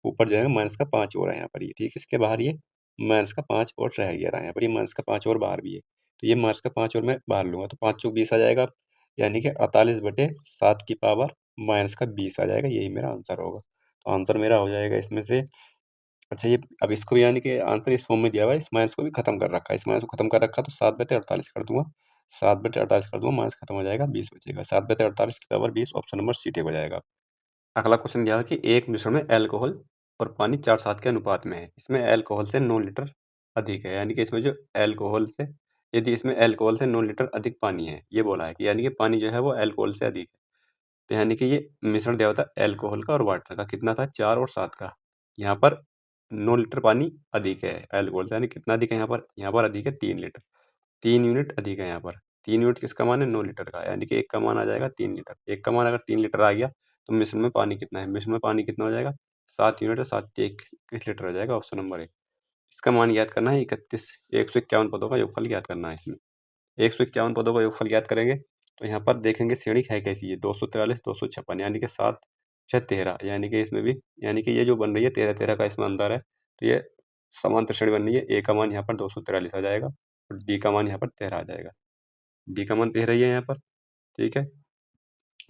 ऊपर जो है माइनस का 5 और है यहाँ पर ये, ठीक है, इसके बाहर ये माइनस का 5 और रह गया था यहाँ पर, ये माइनस का 5 और बाहर भी है। तो ये माइनस का 5 और मैं बाहर लूँगा तो 5 चौक 20 आ जाएगा, यानी कि 48/7 की पावर माइनस का 20 आ जाएगा, यही मेरा आंसर होगा। तो आंसर मेरा हो जाएगा इसमें से, अच्छा ये अब इसको भी यानी कि आंसर इस फॉर्म में दिया हुआ है, इस माइनस को भी खत्म कर रखा है, इस माइनस को खत्म कर रखा तो 7/48 कर दूंगा, 7/48 कर दूंगा, माइनस खत्म हो जाएगा, 20 बचेगा, 7/48 की पावर 20, ऑप्शन नंबर सी ठीक हो जाएगा। अगला क्वेश्चन दिया है कि एक मिश्रण में अल्कोहल और पानी 4:7 के अनुपात में है, इसमें अल्कोहल से 9 लीटर अधिक है, यानी कि इसमें जो अल्कोहल से, यदि इसमें अल्कोहल से 9 लीटर अधिक पानी है, ये बोला है कि यानी कि पानी जो है वो अल्कोहल से अधिक है। तो यानी कि ये मिश्रण दिया होता है अल्कोहल का और वाटर का, कितना था 4 और 7 का। यहाँ पर 9 लीटर पानी अधिक है अल्कोहल से, यानी कितना अधिक है यहाँ पर अधिक है 3 लीटर, 3 यूनिट अधिक है यहाँ पर। 3 यूनिट किसका मान है 9 लीटर का, यानी कि एक का मान आ जाएगा 3 लीटर। एक का मान अगर 3 लीटर आ गया तो मिश्रण में पानी कितना है, मिश्रण में पानी कितना हो जाएगा 7 यूनिट, और 7 के 21 लीटर हो जाएगा, ऑप्शन नंबर 1। इसका मान ज्ञात करना है 31, 151 पदों का योगफल ज्ञात करना है इसमें। 151 पदों का योगफल ज्ञात करेंगे तो यहाँ पर देखेंगे श्रेणी है कैसी है, 243, 256, यानी कि 7 6 13, यानी कि इसमें भी, यानी कि ये जो बन रही है 13 13 का इसमें अंदर है, तो ये समांतर श्रेणी बन रही है। ए का मान यहाँ पर 243 आ जाएगा और डी का मान यहाँ पर 13 आ जाएगा। डी का मान 13 ही है यहाँ पर, ठीक है,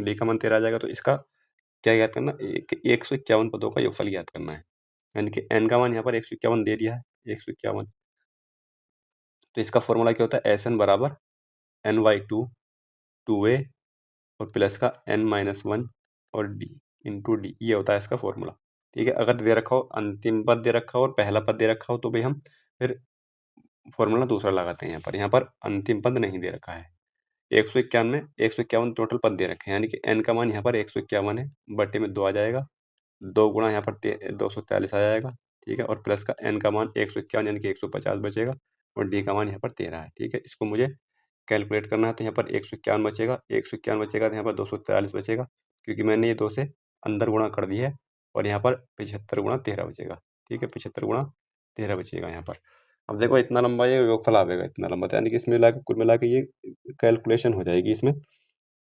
डी का मान 13 आ जाएगा। तो इसका क्या ज्ञात करना, 151 पदों का योगफल ज्ञात करना है, यानी कि एन का मान यहाँ पर 151 दे दिया है, 151। तो इसका फॉर्मूला क्या होता है, एस एन बराबर n/2, 2a और प्लस का n-1 और d इंटू डी, ये होता है इसका फॉर्मूला। ठीक है, अगर दे रखा हो अंतिम पद दे रखा हो और पहला पद दे रखा हो तो भाई हम फिर फॉर्मूला दूसरा लगाते हैं। यहाँ पर अंतिम पद नहीं दे रखा है। 151 टोटल पद दे रखे हैं, यानी कि n का मान यहाँ पर 151 है, बटे में 2 आ जाएगा, 2 गुणा यहाँ पर 243 आ जाएगा, ठीक है, और प्लस का n का मान 151 यानी कि 150 बचेगा, और d का मान यहाँ पर 13 है। ठीक है, इसको मुझे कैलकुलेट करना है तो यहाँ पर 151 बचेगा, 151 बचेगा तो यहाँ पर 243 बचेगा, क्योंकि मैंने ये 2 से अंदर गुणा कर दी है, और यहाँ पर 75 गुणा 13 बचेगा। ठीक है, 75 गुणा 13 बचेगा यहाँ पर। अब देखो इतना लंबा ये योगफल आवेगा, इतना लंबा, तो यानी कि इसमें मिला के कुल मिला के ये कैलकुलेशन हो जाएगी इसमें।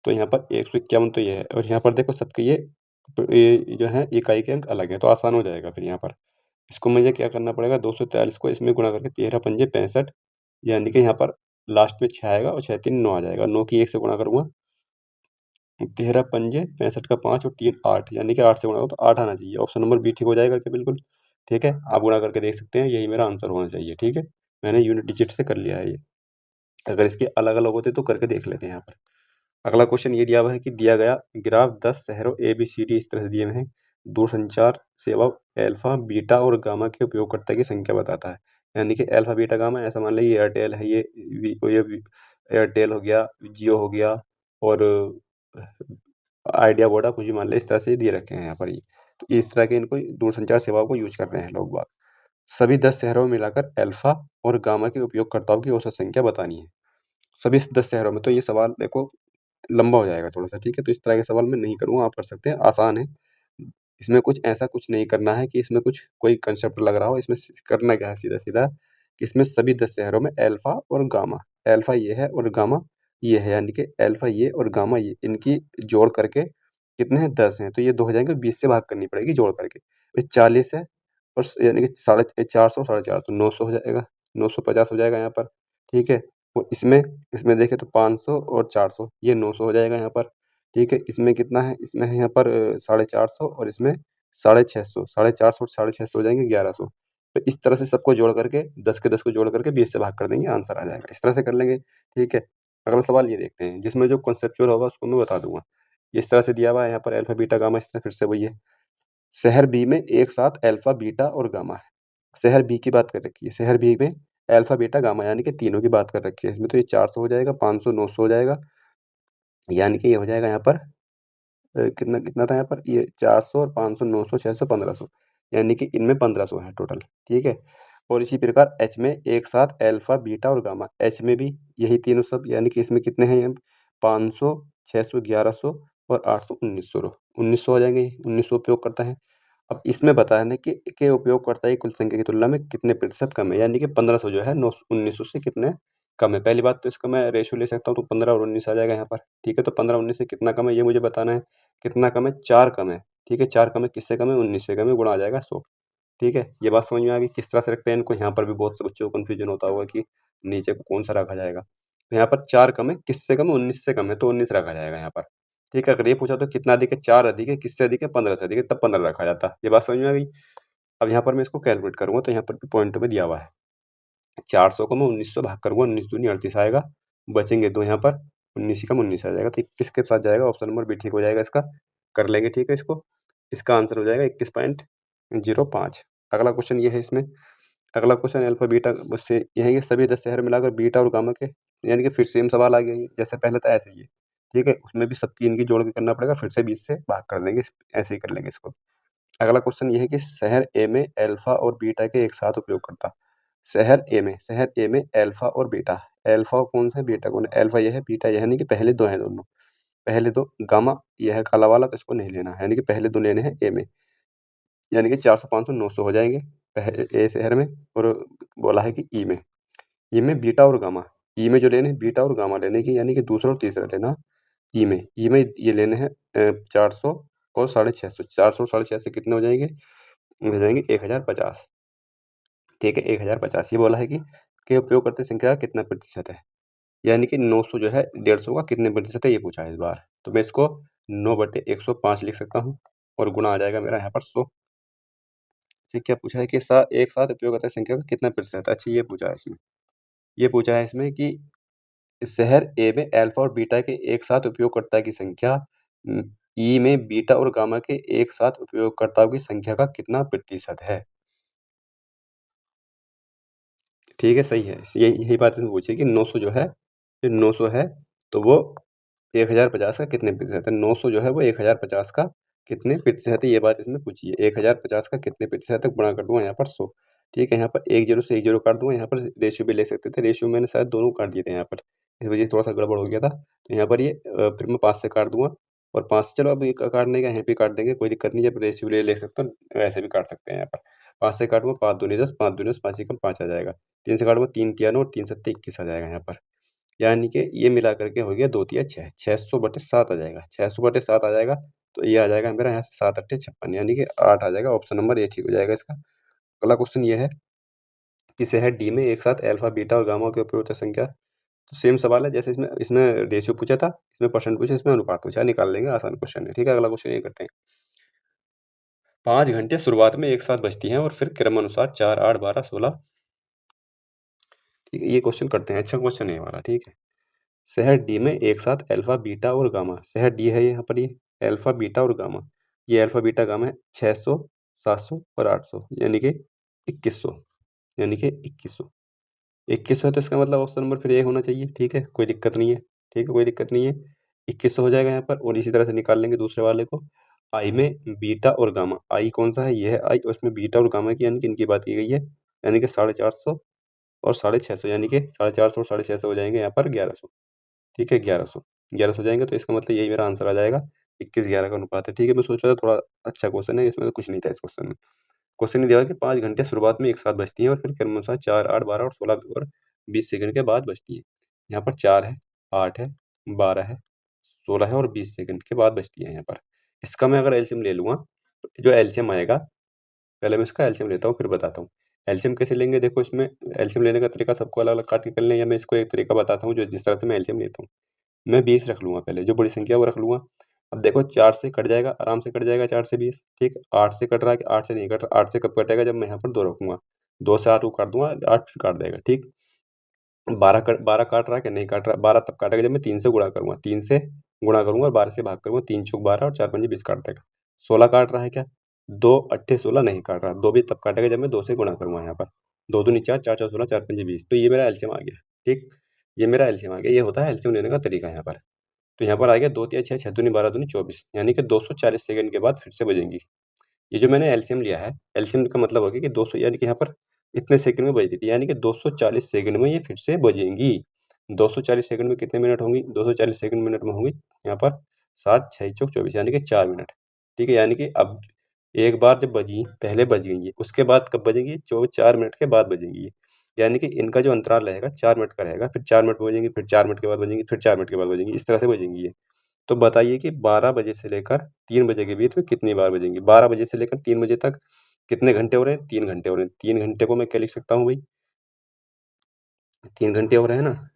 तो यहाँ पर 151 तो ये है, और यहाँ पर देखो सबके ये जो है इकाई के अंक अलग हैं, तो आसान हो जाएगा फिर यहाँ पर। इसको मुझे क्या करना पड़ेगा, 243 को इसमें गुणा करके 13 पंजे 65, यानी कि यहाँ पर लास्ट में 6 आएगा और 6 3 9 आ जाएगा, 9 की 1 से गुणा करूँगा, 13 पंजे 65 का 5 और 3 8, यानी कि 8 से गुणा करो तो 8 आना चाहिए, ऑप्शन नंबर बी ठीक हो जाएगा क्या, बिल्कुल ठीक है। आप गुणा करके देख सकते हैं, यही मेरा आंसर होना चाहिए। ठीक है, मैंने यूनिट डिजिट से कर लिया है ये, अगर इसके अलग अलग होते तो करके देख लेते हैं यहाँ पर। अगला क्वेश्चन ये दिया हुआ है कि दिया गया ग्राफ 10 शहरों ए बी सी डी इस तरह से दिए हुए हैं, दूरसंचार सेवा अल्फा बीटा और गामा के उपयोगकर्ता की संख्या बताता है, यानी कि अल्फा बीटा गामा, ऐसा मान लीजिए एयरटेल है, एयरटेल हो गया, जियो हो गया, और आइडिया वोडा कुछ भी मान ले, इस तरह से दिए रखे हैं यहाँ पर ये। तो इस तरह के इनको दूरसंचार सेवाओं को यूज कर रहे हैं लोग बाग। सभी 10 शहरों में मिलाकर अल्फा और गामा के उपयोगकर्ताओं की औसत संख्या बतानी है, सभी 10 शहरों में। तो ये सवाल देखो लंबा हो जाएगा थोड़ा-सा, ठीक है? तो इस तरह के सवाल मैं नहीं करूँगा, आप कर सकते हैं, आसान है। इसमें कुछ ऐसा कुछ नहीं करना है कि इसमें कुछ कोई कांसेप्ट लग रहा हो, इसमें स करना क्या है सीधा-सीधा, कि इसमें सभी 10 शहरों में अल्फा और गामा, अल्फा ये है और गामा ये है, यानी कि अल्फा ये और गामा ये, इनकी जोड़ करके कितने हैं 10 हैं, तो ये 2 हो जाएँगे, 20 से भाग करनी पड़ेगी जोड़ करके। फिर 40 है और यानी कि साढ़े 400 साढ़े 400 900 हो जाएगा, 950 हो जाएगा यहाँ पर, ठीक है? और इसमें इसमें देखें तो 500 और 400 ये 900 हो जाएगा यहाँ पर, ठीक है? इसमें कितना है? इसमें है यहाँ पर 450 और इसमें 650, 450 और 650 हो जाएँगे 1100। तो इस तरह से सबको जोड़ करके 10 के 10 को जोड़ करके 20 से भाग कर देंगे, आंसर आ जाएगा। इस तरह से कर लेंगे, ठीक है? अगला सवाल ये देखते हैं, जिसमें जो कॉन्सेप्चुअल होगा उसको मैं बता दूँगा। इस तरह से दिया हुआ है यहाँ पर अल्फा, बीटा, गामा, इस तरह फिर से वही है। शहर बी में एक साथ अल्फा, बीटा और गामा है। शहर बी की बात कर रखी है, शहर बी में अल्फा, बीटा, गामा यानी कि तीनों की बात कर रखी है। इसमें तो ये 400 हो जाएगा, 500, 900 हो जाएगा, यानी कि ये हो जाएगा यहाँ पर कितना कितना था यहाँ पर, ये 400 और 500, 900, 600, 1500, यानी कि इनमें 1500 है टोटल, ठीक है। और इसी प्रकार एच में एक साथ अल्फा, बीटा और गामा, एच में भी यही तीनों सब, यानी कि इसमें कितने हैं, 500, 600, 1100 और 800, 1900, 1900 हो जाएंगे, 1900 उपयोग करता है। अब इसमें बताया है कि के उपयोगकर्ता की कुल संख्या की तुलना में कितने प्रतिशत कम है, यानी कि 1500 जो है 1900 से कितने कम है। पहली बात तो इसका मैं रेशियो ले सकता हूँ तो 15 और 19 आ जाएगा यहाँ पर, ठीक है? तो 15-19 से कितना कम है ये मुझे बताना है। कितना कम है? 4 कम है, ठीक है? 4 कम है, किससे कम है? 19 से कम है, गुणा आ जाएगा 100, ठीक है? ये बात समझ में आ गई किस तरह से रखते हैं इनको? यहाँ पर भी बहुत से बच्चों को कन्फ्यूजन होता होगा कि नीचे को कौन-सा रखा जाएगा। तो यहाँ पर 4 कम है, किससे कम है? 19 से कम है, तो 19 रखा जाएगा यहाँ पर, ठीक है? अगर ये पूछा तो कितना अधिक है? 4 अधिक है, किससे अधिक है? 15 से अधिक है, तब 15 रखा जाता। ये बात समझ में आ गई? अब यहाँ पर मैं इसको कैलकुलेट करूँगा तो यहाँ पर भी पॉइंटों में दिया हुआ है। 400 को मैं 19 से भाग करूँगा, 19 दूनी 38 आएगा, बचेंगे 2 यहाँ पर, 19 ही कम 19 आ जाएगा, तो 21 के साथ जाएगा, ऑप्शन नंबर बी ठीक हो जाएगा इसका। कर लेंगे, ठीक है इसको। इसका आंसर हो जाएगा 21.05। अगला क्वेश्चन ये है इसमें, अगला क्वेश्चन अल्फा बीटा से ये है कि सभी 10 शहर मिलाकर बीटा और गामा के, यानी कि फिर सेम सवाल आ गया ये, जैसे पहले था ऐसे ही है, ठीक है? उसमें भी सबकी इनकी जोड़ के करना पड़ेगा, फिर से 20 से भाग कर देंगे, ऐसे ही कर लेंगे इसको। अगला क्वेश्चन ये है कि शहर ए में अल्फा और बीटा के एक साथ उपयोगकर्ता, शहर ए में अल्फा और बीटा, अल्फा कौन सा है, बीटा कौन है? अल्फा ये है, बीटा ये है, यानी कि पहले 2 हैं दोनों। पहले 2 गामा ये है काला वाला, तो इसको नहीं लेना है, यानी कि पहले 2 लेने हैं ए में, यानी कि 400, 500, 900 हो जाएँगे पहले ए शहर में, और बोला है कि ई में। ई में बीटा और गामा, ई में जो लेने हैं बीटा और गामा लेने की, यानी कि दूसरा और तीसरा लेना ई में। ई में ये लेने हैं 400 और 650, 400 और 650 कितने हो जाएँगे? हो जाएँगे 1050, ठीक है? 1050 ये बोला है कि उपयोगकर्ता संख्या का कितना प्रतिशत है? यानी कि 900 जो है 150 का कितने प्रतिशत है ये पूछा है इस बार। तो मैं इसको 9/105 लिख सकता हूँ और गुणा आ जाएगा मेरा यहाँ पर 100। ठीक, क्या पूछा है कि एक साथ उपयोगकर्ता संख्या का कितना प्रतिशत है? अच्छा ये पूछा है इसमें। ये पूछा है इसमें कि शहर ए में अल्फा और बीटा के एक साथ उपयोगकर्ता की संख्या, ई में बीटा और गामा के एक साथ उपयोगकर्ताओं की संख्या का कितना प्रतिशत है? ठीक है, सही है। यही यही बात इसमें पूछी है कि 900 जो है, ये 900 है, तो वो 1050 का कितने प्रतिशत है? 900 जो है वो 1050 का कितने प्रतिशत है, ये बात इसमें पूछी है। 1050 का कितने प्रतिशत है, गुणा कर दूँगा यहाँ पर 100। ठीक है, यहाँ पर 1 ज़ीरो से 1 ज़ीरो काट दूँगा, यहाँ पर रेशियो भी ले सकते थे, रेशियो मैंने शायद दोनों काट दिए थे यहाँ पर, इस वजह से थोड़ा-सा गड़बड़ हो गया था। तो यहाँ पर ये फिर मैं 5 से काट दूँगा, और 5 से चलो अब ये काटने का यहाँ पे काट देंगे, कोई दिक्कत नहीं है, रेशियो ले ले सकते हो, वैसे भी काट सकते हैं यहाँ पर। 5 से काटूँगा, 5 दूनी 10, 5 दूनी 10, 5 एकम 5 आ जाएगा। 3 से काटूँगा, 3 तिया 9 और 3 सत्ते 21 आ जाएगा यहाँ पर। यानी कि ये मिला करके हो गया 2 तिया 6, 600/7 आ जाएगा, 600/7 आ जाएगा, तो ये आ जाएगा मेरा यहाँ से 7 अट्ठे 56, यानी कि 8 आ जाएगा, ऑप्शन नंबर ए ठीक हो जाएगा इसका। अगला क्वेश्चन ये है कि शहर डी में एक साथ अल्फा, बीटा और गामा की उपयोगिता संख्या, तो सेम सवाल है जैसे इसमें इसमें रेशियो पूछा था, इसमें परसेंट पूछा, इसमें अनुपात पूछा, निकाल लेंगे, आसान क्वेश्चन है। ठीक है, अगला क्वेश्चन ये करते हैं। 5 घंटे शुरुआत में एक साथ बजती हैं और फिर क्रमानुसार 4, 8, 12, 16, ठीक है, ये क्वेश्चन करते हैं। अच्छा क्वेश्चन है ये वाला, ठीक है। शहर डी में एक साथ अल्फा, बीटा और गामा, शहर डी है यहाँ पर, ये अल्फा, बीटा और गामा, ये अल्फा, बीटा, गामा है 600, 700 और 800, यानी कि 2100, यानी कि 2100। 2100 है तो इसका मतलब ऑप्शन नंबर फिर ए होना चाहिए, ठीक है, कोई दिक्कत नहीं है, ठीक है, कोई दिक्कत नहीं है। 2100 हो जाएगा यहाँ पर, और इसी तरह से निकाल लेंगे दूसरे वाले को। आई में बीटा और गामा, आई कौन सा है? ये है आई, और उसमें बीटा और गामा की यानी कि इनकी बात की गई है, यानी कि 450 और 650, यानी कि 450 और 650 हो जाएंगे यहाँ पर 1100, ठीक है, 1100, 1100 हो जाएंगे, तो इसका मतलब यही मेरा आंसर आ जाएगा, 21-11 का अनुपात है, ठीक है। मैं सोच रहा था थोड़ा अच्छा क्वेश्चन है, इसमें तो कुछ नहीं था इस क्वेश्चन में। क्वेश्चन ये दिया है कि 5 घंटे शुरुआत में एक साथ बजती हैं और फिर क्रमशः 4, 8, 12 और 16 और 20 सेकंड के बाद बजती हैं। यहाँ पर 4 है, 8 है, 12 है, 16 है और 20 सेकंड के बाद बजती है यहाँ पर। इसका मैं अगर एलसीएम ले लूँगा, तो जो एलसीएम आएगा, पहले मैं इसका एलसीएम लेता हूँ फिर बताता हूँ। एलसीएम कैसे लेंगे, देखो इसमें एलसीएम लेने का तरीका सबको अलग-अलग काट के कर लें, या मैं इसको एक तरीका बताता हूँ जो जिस तरह से मैं एलसीएम लेता हूँ। मैं 20 रख लूँगा पहले, जो बड़ी संख्या है वो रख लूँगा। अब देखो 4 से कट जाएगा, आराम से कट जाएगा 4 से 20, ठीक है। 8 से कट रहा है, 8 से नहीं कट रहा, 8 से कब कटेगा, जब मैं यहाँ पर 2 रखूँगा। 2 से 8 को काट दूँगा, 8 फिर काट देगा, ठीक। 12 काट रहा है कि नहीं काट रहा, 12 तब काटेगा जब मैं 3 से गुणा करूँगा, 3 से गुणा करूँगा, 12 से भाग करूँगा, 3 चौक 12 और 4 पंजे 20 काट देगा। 16 काट रहा है क्या? 2 अट्ठे 16 नहीं काट रहा, 2 भी तब काटेगा जब मैं 2 से गुणा करूँगा यहाँ पर। 2 दूनी 4, 4 चौक 16, 4 पंजे 20, तो ये मेरा एलसीएम आ गया, ठीक। ये मेरा एलसीएम आ गया, ये होता है एलसीएम लेने का तरीका यहाँ पर। तो यहाँ पर आ गया 2 तिया 6, 6 दूनी 12 दूनी 24, यानी कि 240 सेकंड के बाद फिर से बजेंगी। ये जो मैंने एलसीएम लिया है, एलसीएम का मतलब हो गया कि 200, यानी कि यहाँ पर इतने सेकंड में बज रही थी, यानी कि 240 सेकंड में ये फिर से बजेंगी। 240 सेकंड में कितने मिनट होंगी? 240 सेकंड मिनट में होंगी यहाँ पर 60, 6 चौक 24, यानी कि 4 मिनट। ठीक है, यानी कि अब एक बार जब बजी, पहले बज गई ये, उसके बाद कब बजेंगी? 4 मिनट के बाद बजेंगी ये। यानी कि इनका जो अंतराल रहेगा 4 मिनट का रहेगा, फिर 4 मिनट बजेंगी, फिर 4 मिनट के बाद बजेंगी, फिर 4 मिनट के बाद बजेंगी, इस तरह से बजेंगी ये। तो बताइए कि 12 बजे से लेकर 3 बजे के बीच में कितनी बार बजेंगी? 12 बजे से लेकर 3 बजे तक कितने घंटे हो रहे हैं? 3 घंटे हो रहे हैं। 3 घंटे को मैं क्या लिख सकता हूँ भई? 3 घंटे हो रहे हैं ना?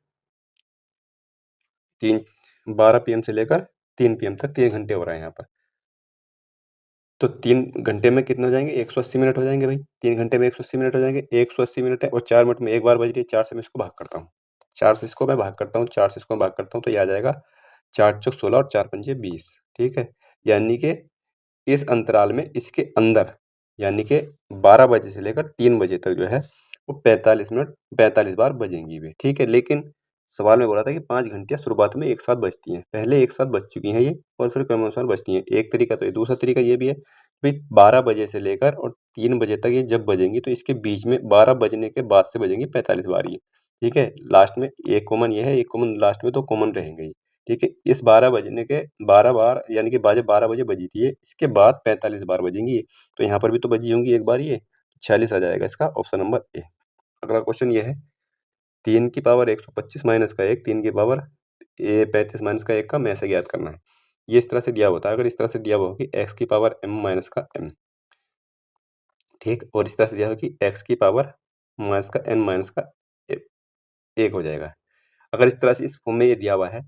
3 12 पीएम से लेकर 3 पीएम तक 3 घंटे हो रहे हैं यहाँ पर। तो 3 घंटे में कितने हो जाएँगे? 180 मिनट हो जाएँगे भई। 3 घंटे में 180 मिनट हो जाएँगे। 180 मिनट है और 4 मिनट में 1 बार बज रही है, 4 से मैं इसको भाग करता हूँ। 4 से इसको मैं भाग करता हूँ, 4 से इसको मैं भाग करता हूँ, तो ये आ जाएगा 4 चौक 16 और 4 पंजे 20, ठीक है? यानी कि इस अंतराल में इसके अंदर यानी कि 12 बजे से लेकर 3 बजे तक जो है वो 45 मिनट 45 बार बजेंगी वे, ठीक है? लेकिन सवाल में बोला था कि 5 घंटियाँ शुरुआत में एक साथ बजती हैं। पहले एक साथ बज चुकी हैं ये और फिर क्रमानुसार बजती हैं। एक तरीका तो ये, दूसरा तरीका ये भी है भई 12 बजे से लेकर और 3 बजे तक ये जब बजेंगी तो इसके बीच में 12 बजने के बाद से बजेंगी 45 बार ये, ठीक है? लास्ट में एक कॉमन ये है, एक कॉमन लास्ट में तो कॉमन रहेंगे ही। ठीक है, इस 12 बजने के 12 बार यानी कि बाजे 12 बजे बजी थी ये, इसके बाद 45 बार बजेंगी ये, तो यहाँ पर भी तो बजी होंगी एक बार ये, 46 आ जाएगा इसका ऑप्शन नंबर ए। अगला क्वेश्चन ये है 3 की पावर 125 माइनस का 1, 3 की पावर 35 माइनस का 1 का में से ज्ञात करना है। ये इस तरह से दिया होता है, अगर इस तरह से दिया हुआ हो कि x की पावर m माइनस का m, ठीक, और इस तरह से दिया हो कि x की पावर माइनस का n माइनस का 1 हो जाएगा। अगर इस तरह से इस फॉर्म में ये दिया हुआ है,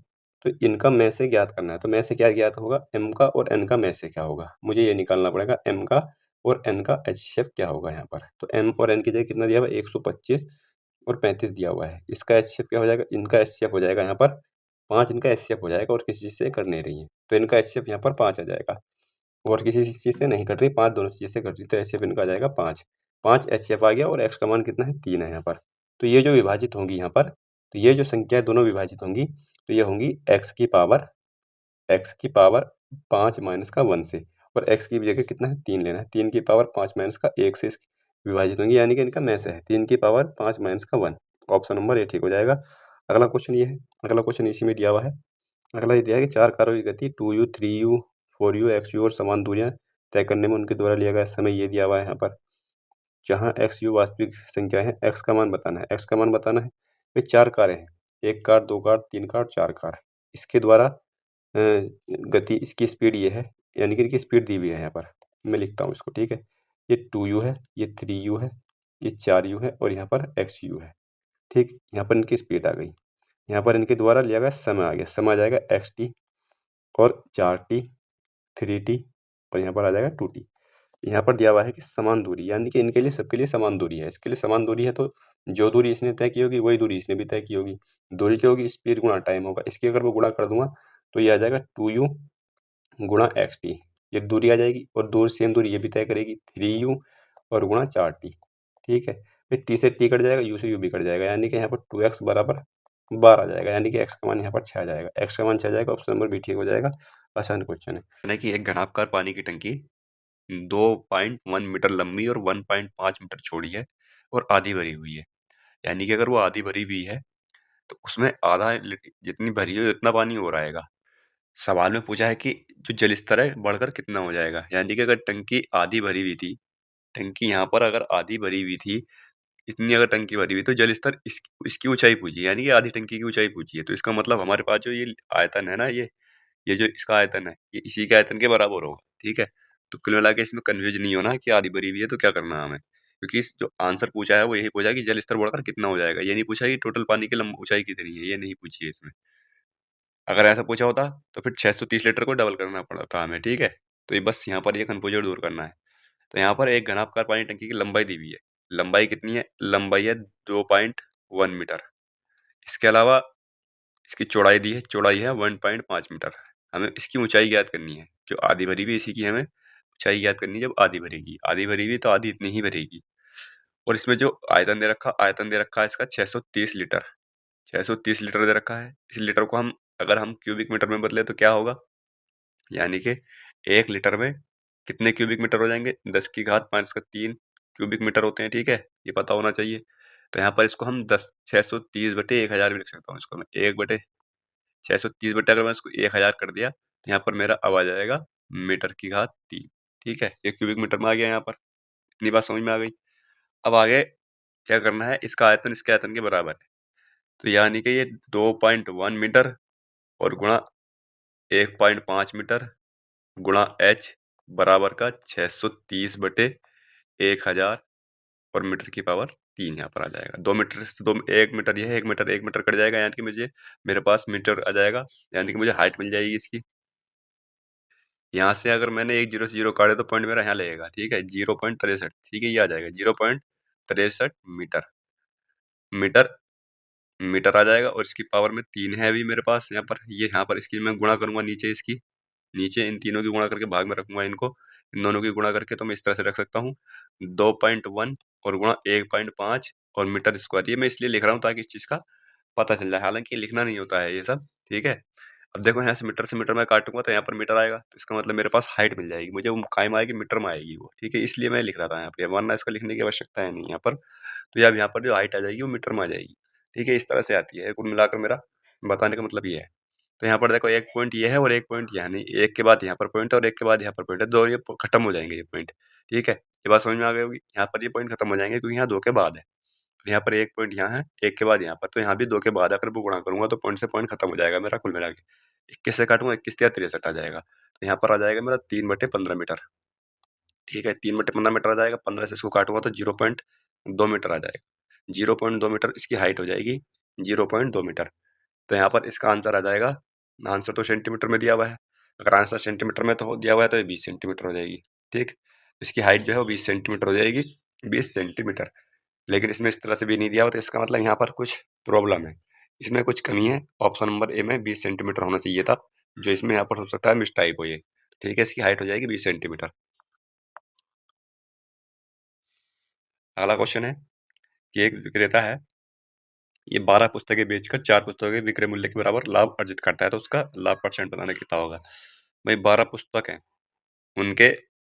तो इनका में से ज्ञात करना है। तो में से क्या ज्ञात होगा? m का और n का में से क्या होगा? मुझे ये निकालना पड़ेगा m का और n का एचसीएफ क्या होगा यहाँ पर। तो m और n की जगह कितना दिया हुआ है? 125 और 35 दिया हुआ है। इसका एचसीएफ क्या हो जाएगा? इनका एचसीएफ हो जाएगा यहाँ पर 5, इनका एचसीएफ हो जाएगा और किसी चीज़ से कट नहीं रही है। तो इनका एचसीएफ यहाँ पर 5 आ जाएगा और किसी चीज़ से नहीं कट रही, 5 दोनों चीज़ से कट रही, तो एचसीएफ इनका आ जाएगा 5। 5 एचसीएफ आ गया और x का मान कितना है? 3 है यहाँ पर। तो ये जो विभाजित होंगी यहाँ पर, तो ये जो संख्याएँ दोनों विभाजित होंगी, तो ये होंगी x की पावर 5 माइनस का 1 से, और x की जगह कितना है? 3 लेना है। 3 की पावर 5 माइनस का 1 से विभाजित होंगी, यानी कि इनका में से है 3 की पावर 5 माइनस का 1। ऑप्शन नंबर ए ठीक हो जाएगा। अगला क्वेश्चन ये है, अगला क्वेश्चन इसी में दिया हुआ है। अगला ये दिया है कि 4 कारों की गति 2u, 3u, 4u, xu और समान दूरियां तय करने में उनके द्वारा लिया गया समय ये दिया हुआ है यहाँ पर। जहाँ xu वास्तविक संख्या है, x का मान बताना है। x का मान बताना है, ये 4 कारें हैं, 1 कार, 2 कार, 3 कार, 4 कार। इसके द्वारा गति, इसकी स्पीड ये है, यानी कि इनकी स्पीड दी हुई है यहाँ पर। मैं लिखता हूँ इसको, ठीक है? ये 2u है, ये 3u है, ये 4u है और यहाँ पर xu है, ठीक? यहाँ पर इनकी स्पीड आ गई। यहाँ पर इनके द्वारा लिया गया समय आ गया। समय आ जाएगा xt और 4t, 3t और यहाँ पर आ जाएगा 2t। यहाँ पर दिया हुआ है कि समान दूरी, यानी कि इनके लिए सबके लिए समान दूरी है। इसके लिए समान दूरी है तो जो दूरी इसने तय की होगी वही दूरी इसने भी तय की होगी। दूरी क्या होगी? स्पीड गुणा टाइम होगा। इसकी अगर मैं गुणा कर दूंगा तो ये आ जाएगा 2u गुणा xt, ये दूरी आ जाएगी और दूर सेम दूरी ये भी तय करेगी 3u और गुणा 4t, ठीक है? फिर t से t कट जाएगा, u से u भी कट जाएगा, यानी कि यहाँ पर 2x बराबर 12 आ जाएगा, यानी कि x का मान यहाँ पर 6 आ जाएगा। x का मान 6 आ जाएगा, ऑप्शन नंबर बी ठीक हो जाएगा। आसान क्वेश्चन है। यानी कि एक घनाभकार पानी की टंकी 2.1 मीटर लंबी और 1.5 मीटर चौड़ी है और आधी भरी हुई है। यानी कि अगर वो आधी भरी हुई है तो उसमें आधा जितनी भरी है उतना पानी और आएगा। सवाल में पूछा है कि जो जल स्तर है बढ़कर कितना हो जाएगा। यानी कि अगर टंकी आधी भरी हुई थी, टंकी यहाँ पर अगर आधी भरी हुई थी, इतनी अगर टंकी भरी हुई तो जल स्तर इसकी ऊंचाई पूछी, यानी कि आधी टंकी की ऊंचाई पूछी है। तो इसका मतलब हमारे पास जो ये आयतन है ना, ये जो इसका आयतन है ये इसी के आयतन के बराबर होगा, ठीक है? तो कुल मिला के इसमें कन्फ्यूज नहीं होना कि आधी भरी हुई है तो क्या करना है हमें, क्योंकि जो आंसर पूछा है वो यही पूछा है कि जल स्तर बढ़कर कितना हो जाएगा। ये नहीं पूछा कि टोटल पानी की ऊंचाई कितनी है, ये नहीं पूछी है इसमें। अगर ऐसा पूछा होता तो फिर 630 लीटर को डबल करना पड़ता हमें, ठीक है? तो ये बस यहाँ पर ये कन्फ्यूजन दूर करना है। तो यहाँ पर एक घनाभकार पानी टंकी की लंबाई दी हुई है। लंबाई कितनी है? लंबाई है 2.1 मीटर। इसके अलावा इसकी चौड़ाई दी है, चौड़ाई है 1.5 मीटर। हमें इसकी ऊंचाई ज्ञात करनी है, जो आधी भरी हुई इसी की हमें ऊंचाई ज्ञात करनी है। जब आधी भरेगी तो आधी इतनी ही भरेगी। और इसमें जो आयतन दे रखा है इसका 630 लीटर। 630 लीटर दे रखा है। इस लीटर को हम अगर हम क्यूबिक मीटर में बदले तो क्या होगा? यानी कि 1 लीटर में कितने क्यूबिक मीटर हो जाएंगे? 10 की घात माइनस का 3 क्यूबिक मीटर होते हैं, ठीक है? ये पता होना चाहिए। तो यहाँ पर इसको हम 630 बटे 1000 भी लिख सकता हूँ। इसको मैं 1 बटे 630 बटे अगर मैं इसको 1000 कर दिया तो यहाँ पर मेरा अब आ जाएगा मीटर की घात 3, ठीक है? ये क्यूबिक मीटर में आ गया यहाँ पर। इतनी बात समझ में आ गई। अब आगे क्या करना है, इसका आयतन इसके आयतन के बराबर है। तो यानी कि ये 2.1 मीटर और गुणा 1.5 मीटर गुणा h बराबर का 630 बटे 1000 और मीटर की पावर 3 यहाँ पर आ जाएगा। 2 मीटर से 2 1 मीटर ये है, 1 मीटर कट जाएगा, यानी कि मुझे मेरे पास मीटर आ जाएगा, यानी कि मुझे हाइट मिल जाएगी इसकी। यहाँ से अगर मैंने 1 0 से 0 काटे तो पॉइंट मेरा यहाँ लगेगा, ठीक है, 0.63, ठीक है, ये आ जाएगा 0.63 मीटर। मीटर मीटर आ जाएगा और इसकी पावर में 3 है अभी मेरे पास यहाँ पर। ये यहाँ पर इसकी मैं गुणा करूंगा नीचे, इसकी नीचे इन तीनों की गुणा करके भाग में रखूंगा इनको, इन दोनों की गुणा करके तो मैं इस तरह से रख सकता हूँ 2.1 और गुणा 1.5 और मीटर स्क्वायर। ये मैं इसलिए लिख रहा हूँ ताकि इस चीज का पता चल जाए, हालांकि लिखना नहीं होता है ये सब, ठीक है। अब देखो यहाँ से मीटर मैं काटूंगा तो यहाँ पर मीटर आएगा, तो इसका मतलब मेरे पास हाइट मिल जाएगी मुझे, वो कायम आएगी, मीटर में आएगी वो, ठीक है, इसलिए मैं लिख रहा था यहाँ पे, वरना इसका लिखने की आवश्यकता है नहीं यहाँ पर। तो अब यहाँ पर जो हाइट आ जाएगी वो मीटर में आ जाएगी, ठीक है, इस तरह से आती है। कुल मिलाकर मेरा बताने का मतलब ये है। तो यहाँ पर देखो एक पॉइंट ये है और एक पॉइंट यहाँ, नहीं, एक के बाद यहाँ पर पॉइंट है और एक के बाद यहाँ पर पॉइंट है, दो ये खत्म हो जाएंगे ये पॉइंट, ठीक है, ये बात समझ में आ गई होगी। यहाँ पर ये पॉइंट खत्म हो जाएंगे क्योंकि यहाँ दो के बाद है, यहाँ पर एक पॉइंट यहाँ है, एक के बाद यहाँ पर, तो यहाँ भी दो के बाद अगर मैं गुणा करूंगा तो पॉइंट से पॉइंट खत्म हो जाएगा मेरा कुल मिला के। 21 से काटूंगा, 21 या 63 आ जाएगा, तो यहाँ पर आ जाएगा मेरा 3/15 मीटर, ठीक है, 3/15 मीटर आ जाएगा। 15 से इसको काटूंगा तो 0.2 मीटर आ जाएगा, 0.2 मीटर इसकी हाइट हो जाएगी, 0.2 मीटर। तो यहाँ पर इसका आंसर आ जाएगा, आंसर तो सेंटीमीटर में दिया हुआ है, अगर आंसर सेंटीमीटर में तो दिया हुआ है तो ये 20 सेंटीमीटर हो जाएगी, ठीक। इसकी हाइट जो है वो 20 सेंटीमीटर हो जाएगी, 20 सेंटीमीटर। लेकिन इसमें इस तरह से भी नहीं दिया हुआ, तो इसका मतलब यहाँ पर कुछ प्रॉब्लम है, इसमें कुछ कमी है। ऑप्शन नंबर ए में 20 सेंटीमीटर होना चाहिए था, जो इसमें यहाँ पर हो सकता है मिस टाइप हो ये, ठीक है। इसकी हाइट हो जाएगी 20 सेंटीमीटर। अगला क्वेश्चन है कि एक विक्रेता है, ये 12 पुस्तकें बेचकर 4 पुस्तकों के विक्रय मूल्य के बराबर लाभ अर्जित करता है, तो उसका लाभ परसेंट बताना कितना होगा। भाई 12 पुस्तक है, उनके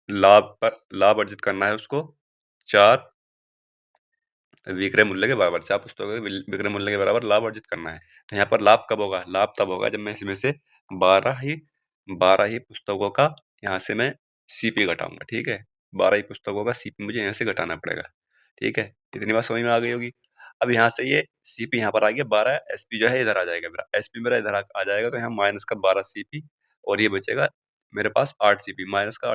लाभ पर लाभ अर्जित करना है उसको 4 विक्रय मूल्य के बराबर, 4 पुस्तकों के विक्रय मूल्य के बराबर लाभ अर्जित करना है। तो यहाँ पर लाभ कब होगा, लाभ तब होगा जब मैं इसमें से 12 ही पुस्तकों का यहाँ से मैं सीपी घटाऊंगा, ठीक है, 12 ही पुस्तकों का सीपी मुझे यहाँ से घटाना पड़ेगा, ठीक है। इतनी बात समझ में आ गई होगी। अब यहाँ से ये सीपी यहाँ पर आ गया, 12 एसपी जो है इधर आ जाएगा, मेरा एसपी मेरा इधर आ जाएगा, तो यहाँ माइनस का 12 सीपी और ये बचेगा मेरे पास 8 सीपी, माइनस का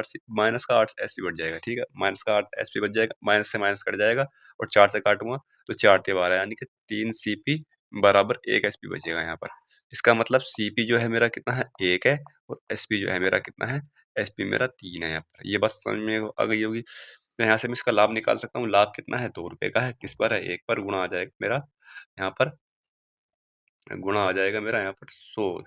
8 एसपी बच जाएगा, ठीक है, माइनस का 8 एसपी बच जाएगा, माइनस से माइनस कट जाएगा और 4 से काटूंगा तो 4 ते 12, यानी कि 3 सीपी बराबर 1 एसपी बचेगा यहाँ पर। इसका मतलब सीपी जो है मेरा कितना है, 1 है, और एसपी जो है मेरा कितना है, एसपी मेरा 3 है यहाँ पर। ये बात समझ में आ गई होगी। तो यहाँ से मैं इसका लाभ निकाल सकता हूँ, लाभ कितना है, 2 रुपए का है, किस पर है, 1 पर, गुणा आ जाएगा मेरा यहाँ पर, गुणा आ जाएगा मेरा यहाँ पर 100।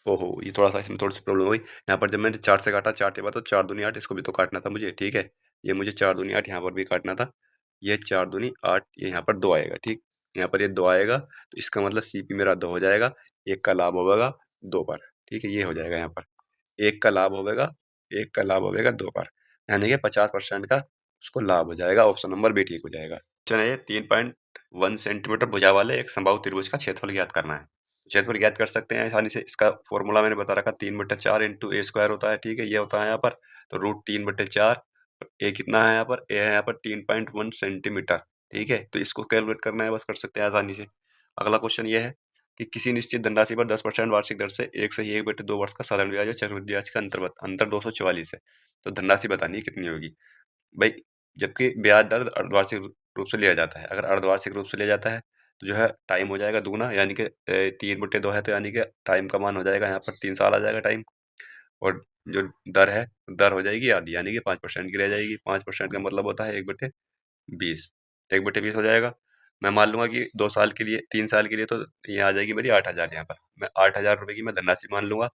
ओहो, ये थोड़ा-सा इसमें थोड़ी-सी प्रॉब्लम हो गई। यहाँ पर जब मैंने 4 से काटा, 4 के बाद तो 4 दूनी 8, इसको भी तो काटना था मुझे, ठीक है। ये मुझे 4 दूनी 8 यहाँ पर भी काटना था। ये 4 दूनी 8, ये यहाँ पर 2 आएगा, ठीक। यहाँ पर ये 2 आएगा, तो इसका मतलब सीपी मेरा 2 हो जाएगा, 1 का लाभ होगा 2 पर, ठीक है, ये हो जाएगा यहाँ पर। 1 का लाभ होगा, 1 का लाभ होगा 2 पर, यानी कि 50% का उसको लाभ हो जाएगा। ऑप्शन नंबर बी ठीक हो जाएगा। चलिए 3.1 सेंटीमीटर भुजा वाले एक समबाहु त्रिभुज का क्षेत्रफल ज्ञात करना है। क्षेत्रफल ज्ञात कर सकते हैं आसानी से, इसका फॉर्मूला मैंने बता रखा, 3/4 इंटू ए स्क्वायर होता है, ठीक है, ये होता है यहाँ पर, तो √3/4, ए कितना है यहाँ पर, ए है यहाँ पर 3.1 सेंटीमीटर, ठीक है, तो इसको कैलकुलेट करना है, बस कर सकते हैं आसानी से। अगला क्वेश्चन ये है कि किसी निश्चित धनराशि पर 10% वार्षिक दर से 1/2 वर्ष का साधारण ब्याज और चक्रवृद्धि ब्याज का अंतर 244 है, तो धनराशि बतानी है कितनी होगी। भाई जबकि ब्याज दर अर्धवार्षिक रूप से लिया जाता है, अगर अर्धवार्षिक रूप से लिया जाता है तो जो है टाइम हो जाएगा दुगना, यानी कि 3/2 है, तो यानी कि टाइम का मान हो जाएगा यहाँ पर 3 साल आ जाएगा टाइम, और जो दर है, दर हो जाएगी आधी, यानी कि 5% की रह जाएगी। 5% का मतलब होता है 1/20, 1/20 हो जाएगा। मैं मान लूंगा कि 2 साल के लिए, 3 साल के लिए, तो ये आ जाएगी मेरी 8,000, यहाँ पर मैं 8,000 रुपये की मैं धनराशि मान लूंगा,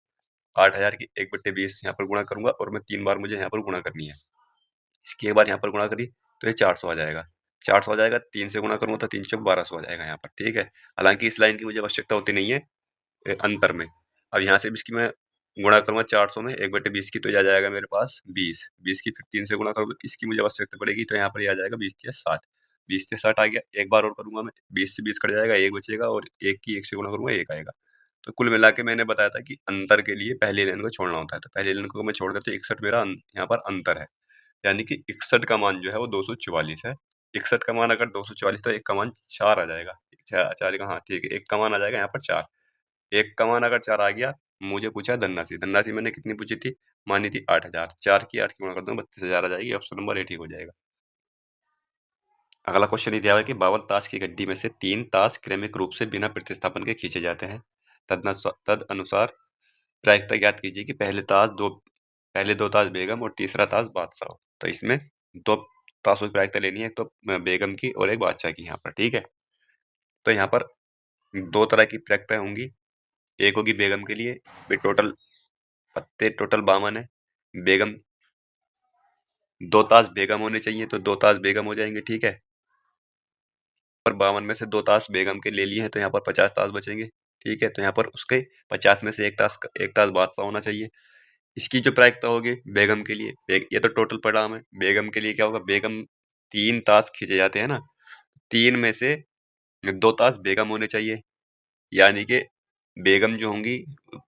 8,000 की 1/20 यहाँ पर गुणा करूंगा, और मैं 3 बार मुझे यहाँ पर गुणा करनी है। इसकी एक बार यहाँ पर गुणा करी तो ये 400 आ जाएगा, 400 आ जाएगा, 3 से गुणा करूंगा तो 3 चौक 1200 आ जाएगा यहाँ पर, ठीक है। हालांकि इस लाइन की मुझे आवश्यकता होती नहीं है अंतर में। अब यहाँ से भी इसकी मैं गुणा करूंगा 400 में 1/20 की, तो ये आ जाएगा मेरे पास 20, 20 की फिर 3 से गुणा करूंगा, इसकी मुझे आवश्यकता पड़ेगी, तो यहाँ पर ये आ जाएगा 20×60, 20×60 आ गया। एक बार और करूंगा मैं, 20 से 20 कट जाएगा, 1 बचेगा, और 1 की 1 से गुणा करूंगा 1 आएगा। तो कुल मिला के मैंने बताया था कि अंतर के लिए पहली लाइन को छोड़ना होता है, तो पहली लाइन को मैं छोड़ देता हूँ, 61 मेरा यहाँ पर अंतर है। यानी कि 61 का मान जो है वो 244 है। 61 का मान अगर 244 तो एक का मान 4 आ जाएगा। 4 का, हाँ ठीक है, एक का मान आ जाएगा यहाँ पर 4। एक का मान अगर 4 आ गया, मुझे पूछा धनराशि। धनराशि मैंने कितनी पूछी थी? मानी थी 8000। 4 की 8 की गुणा कर दूं 32,000 आ जाएगी। ऑप्शन नंबर ए ठीक हो जाएगा। अगला क्वेश्चन ये दिया हुआ है कि 52 ताश की गड्डी में से 3 ताश क्रमिक रूप से बिना प्रतिस्थापन के खींचे जाते हैं। तदनुसार प्रायिकता ज्ञात कीजिए कि पहले दो ताश बेगम और तीसरा ताश बादशाह हो। तो इसमें दो ताशों की प्रायिकता लेनी है, एक तो बेगम की और एक बादशाह की यहाँ पर, ठीक है। तो यहाँ पर दो तरह की प्रायिकता होंगी। एक होगी बेगम के लिए, टोटल पत्ते टोटल 52 है। बेगम, दो ताश बेगम होने चाहिए तो दो ताश बेगम हो जाएंगे, ठीक है। और 52 में से दो ताश बेगम के ले लिए हैं तो यहाँ पर 50 ताश बचेंगे, ठीक है। तो यहाँ पर उसके 50 में से एक ताश बादशाह होना चाहिए। इसकी जो प्रायिकता होगी बेगम के लिए, ये तो टोटल परिणाम है। बेगम के लिए क्या होगा? बेगम 3 ताश खींचे जाते हैं ना, 3 में से दो ताश बेगम होने चाहिए, यानी कि बेगम जो होंगी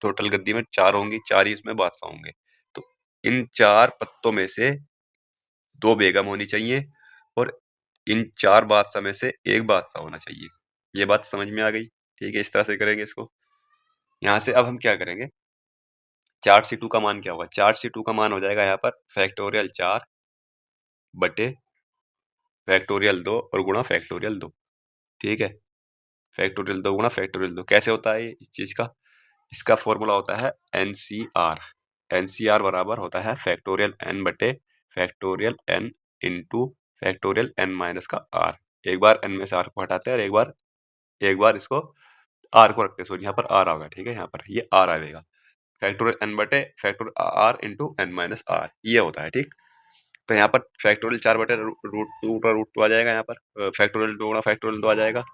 टोटल गद्दी में 4 होंगी, 4 ही उसमें बादशाह होंगे। तो इन 4 पत्तों में से 2 बेगम होनी चाहिए और इन 4 बादशाह में से एक बादशाह होना चाहिए। ये बात समझ में आ गई, ठीक है। इस तरह से करेंगे इसको। यहाँ से अब हम क्या करेंगे, 4C2 का मान क्या होगा? 4C2 का मान हो जाएगा यहाँ पर फैक्टोरियल 4 बटे फैक्टोरियल 2 और गुणा फैक्टोरियल 2, ठीक है। फैक्टोरियल 2 गुणा फैक्टोरियल 2 कैसे होता है इस चीज का? इसका फॉर्मूला होता है एनसीआर। एनसीआर बराबर होता है फैक्टोरियल एन बटे factorial n into factorial n minus का आर। एक बार एन में से आर को हटाते हैं और एक बार इसको आर को रखते हैं। सॉरी, यहाँ पर आर आएगा, ठीक है। यहाँ पर ये आर आएगा, फैक्टोरियल एन बटे factorial R into n minus R, ये होता है, ठीक। तो यहाँ पर फैक्टोरियल 4 बटे रूट टू आ जाएगा। यहाँ पर फैक्टोरियल 2 गुणा फैक्टोरियल 2 आ जाएगा।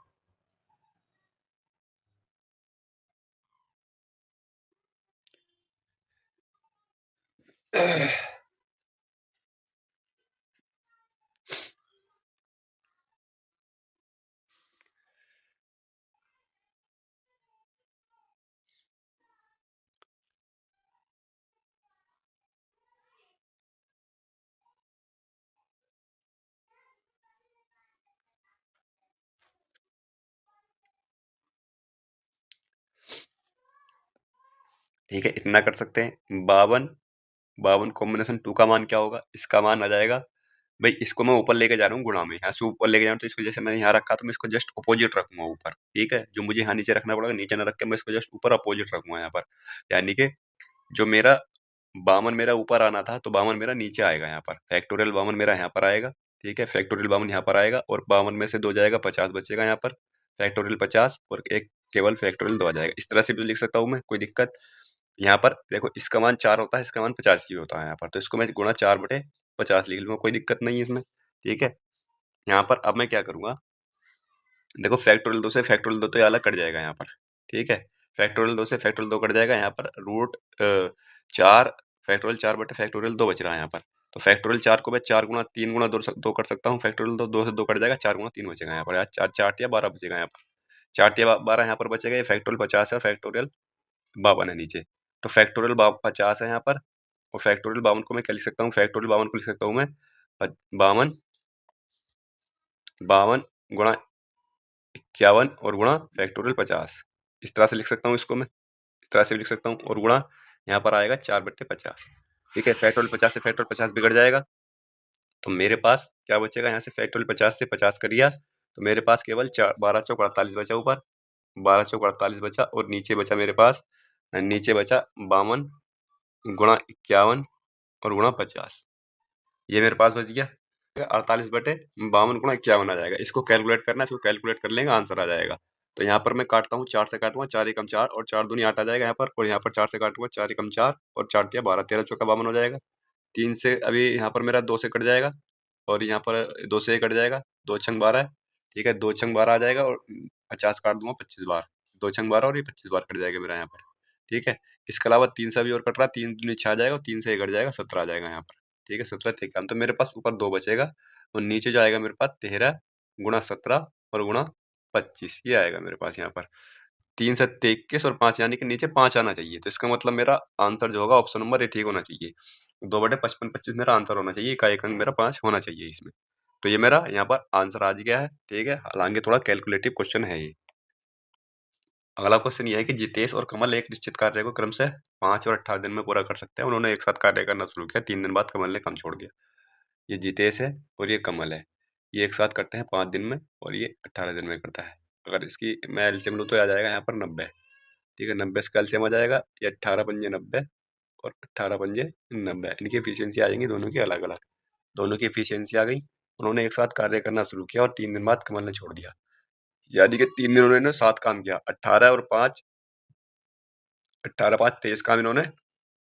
ठीक है, इतना कर सकते हैं। 52 कॉम्बिनेशन 2 का मान क्या होगा? इसका मान आ जाएगा, भाई इसको मैं ऊपर लेके जा रहा हूँ गुणा में, यहाँ से ऊपर लेके जा रहा हूँ तो इसको जैसे मैंने यहाँ रखा तो मैं इसको जस्ट अपोजिट रखूंगा ऊपर, ठीक है। जो मुझे यहाँ नीचे रखना पड़ेगा, नीचे न रख के मैं इसको जस्ट ऊपर अपोजिट रखूंगा यहाँ पर। यानी कि जो मेरा 52 मेरा ऊपर आना था तो 52 मेरा नीचे आएगा यहाँ पर। फैक्टोरियल 52 मेरा यहाँ पर आएगा, ठीक है। फैक्टोरियल 52 यहाँ पर आएगा और 52 में से 2 जाएगा, 50 बचेगा यहाँ पर। फैक्टोरियल 50 और एक केवल फैक्टोरियल 2 आ जाएगा। इस तरह से भी लिख सकता हूँ मैं, कोई दिक्कत। यहाँ पर देखो, इसका मान 4 होता है, इसका मान 50 ही होता है यहाँ पर, तो इसको मैं गुणा 4 बटे 50 लिख लूंगा, कोई दिक्कत नहीं है इसमें, ठीक है। यहाँ पर अब मैं क्या करूंगा, देखो फैक्टोरियल 2 से फैक्टोरियल 2 तो ये अलग कट जाएगा यहाँ पर, ठीक है। फैक्टोरियल 2 से फैक्टोरियल 2 कट जाएगा यहाँ पर। रूट 4 फैक्टोरियल 4 बटे फैक्टोरियल 2 बच रहा है यहाँ पर। तो फैक्टोरियल 4 को मैं 4 गुणा 3 गुणा 2 कर सकता हूँ। फैक्टोरियल 2 से 2 कट जाएगा, 4 गुणा 3 बचेगा यहाँ पर। यार 4 4 या 12 बचेगा यहाँ पर। 4 या 12 यहाँ पर बचेगा। ये फैक्टोरियल 50 है और फैक्टोरियल 52 है नीचे। तो फैक्टोरियल 50 है यहाँ पर और फैक्टोरियल 52 को मैं क्या लिख सकता हूँ? फैक्टोरियल 52 को लिख सकता हूँ मैं 52 52 गुणा 51 और गुणा फैक्टोरियल 50। इस तरह से लिख सकता हूँ इसको मैं, इस तरह से भी लिख सकता हूँ। और गुणा यहाँ पर आएगा 4 बट्टे 50, ठीक है। फैक्टोरियल 50 से फैक्टोरियल 50 बिगड़ जाएगा तो मेरे पास क्या बचेगा? यहाँ से फैक्टोरियल 50 से 50 कर दिया तो मेरे पास केवल 12 चौक 48 बचा ऊपर, 12 चौक 48 बचा और नीचे बचा मेरे पास, नीचे बचा 52 गुणा 51 और गुणा 50। ये मेरे पास बच गया 48/52 गुणा 51 आ जाएगा। इसको कैलकुलेट करना है, इसको कैलकुलेट कर लेंगे, आंसर आ जाएगा। तो यहाँ पर मैं काटता हूँ, 4 से काटूंगा, 4 एकम 4 और 4 दूनी 8 आ जाएगा यहाँ पर। और यहाँ पर 4 से काटूंगा, 4 एकम 4 और 4 तिया 12, 13 चौका 52 हो जाएगा। 3 से अभी यहाँ पर मेरा 2 से कट जाएगा और यहाँ पर 2 से कट जाएगा, 2 छंग 12 है, ठीक है। 2 छंग 12 आ जाएगा और 50 काट दूंगा 25 बार, 2 छंग 12 और ये 25 बार कट जाएगा मेरा यहाँ पर, ठीक है। इसके अलावा 3 से भी और कट रहा, 3 दूनी 6 आ जाएगा और 3 से ये कट जाएगा, 17 आ जाएगा यहाँ पर, ठीक है। 17 थे काम, तो मेरे पास ऊपर 2 बचेगा और नीचे जो आएगा मेरे पास 13 गुणा 17 और गुणा 25, ये आएगा मेरे पास यहाँ पर। 3 से 21 और 5 यानी कि नीचे 5 आना चाहिए। तो इसका मतलब मेरा आंसर जो होगा ऑप्शन नंबर ए ठीक होना चाहिए। 2/55 25 मेरा आंसर होना चाहिए, इकाई अंक मेरा 5 होना चाहिए इसमें। तो ये मेरा यहाँ पर आंसर आ गया है, ठीक है। हालांकि थोड़ा कैलकुलेटिव क्वेश्चन है ये। अगला क्वेश्चन ये है कि जितेश और कमल एक निश्चित कार्य को क्रम से 5 और 18 दिन में पूरा कर सकते हैं। उन्होंने एक साथ कार्य करना शुरू किया, 3 दिन बाद कमल ने काम छोड़ दिया। ये जितेश है और ये कमल है, ये एक साथ करते हैं 5 दिन में और ये 18 दिन में करता है। अगर इसकी मैं एलसीएम लूँ तो आ जाएगा यहाँ पर 90, ठीक है। 90 से एलसीएम आ जाएगा, ये 18 पंजे 90 और 18 पंजे 90। इनकी एफिशिएंसी आ जाएंगी दोनों की अलग अलग। दोनों की एफिशिएंसी आ गई। उन्होंने एक साथ कार्य करना शुरू किया और 3 दिन बाद कमल ने छोड़ दिया। यानी कि 3 दिन उन्होंने साथ काम किया। 18 और 5, 18 5 23 काम इन्होंने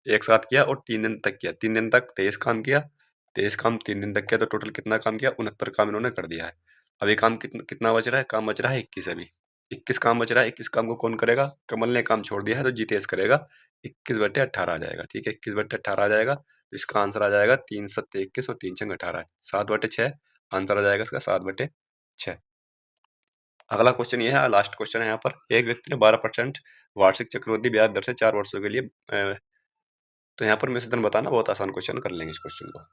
एक साथ किया और 3 दिन तक किया। 3 दिन तक 23 काम किया, 23 काम 3 दिन तक किया, तो टोटल कितना काम किया? 69 काम इन्होंने कर दिया है। अभी काम कितना बच रहा है? काम बच रहा है 21 अभी। 21 काम बच रहा है। 21 काम को कौन करेगा? कमल ने काम छोड़ दिया है तो जितेश करेगा। 21/18 आ जाएगा, ठीक है। 21/18 आ जाएगा तो इसका आंसर आ जाएगा 3 7 21 और 3 6 18, 7/6 आंसर आ जाएगा इसका, 7/6। अगला क्वेश्चन ये है, लास्ट क्वेश्चन है यहाँ पर। एक व्यक्ति ने 12% वार्षिक चक्रवृद्धि ब्याज दर से 4 वर्षों के लिए तो यहाँ पर मिश्रण बताना, बहुत आसान क्वेश्चन, कर लेंगे इस क्वेश्चन को।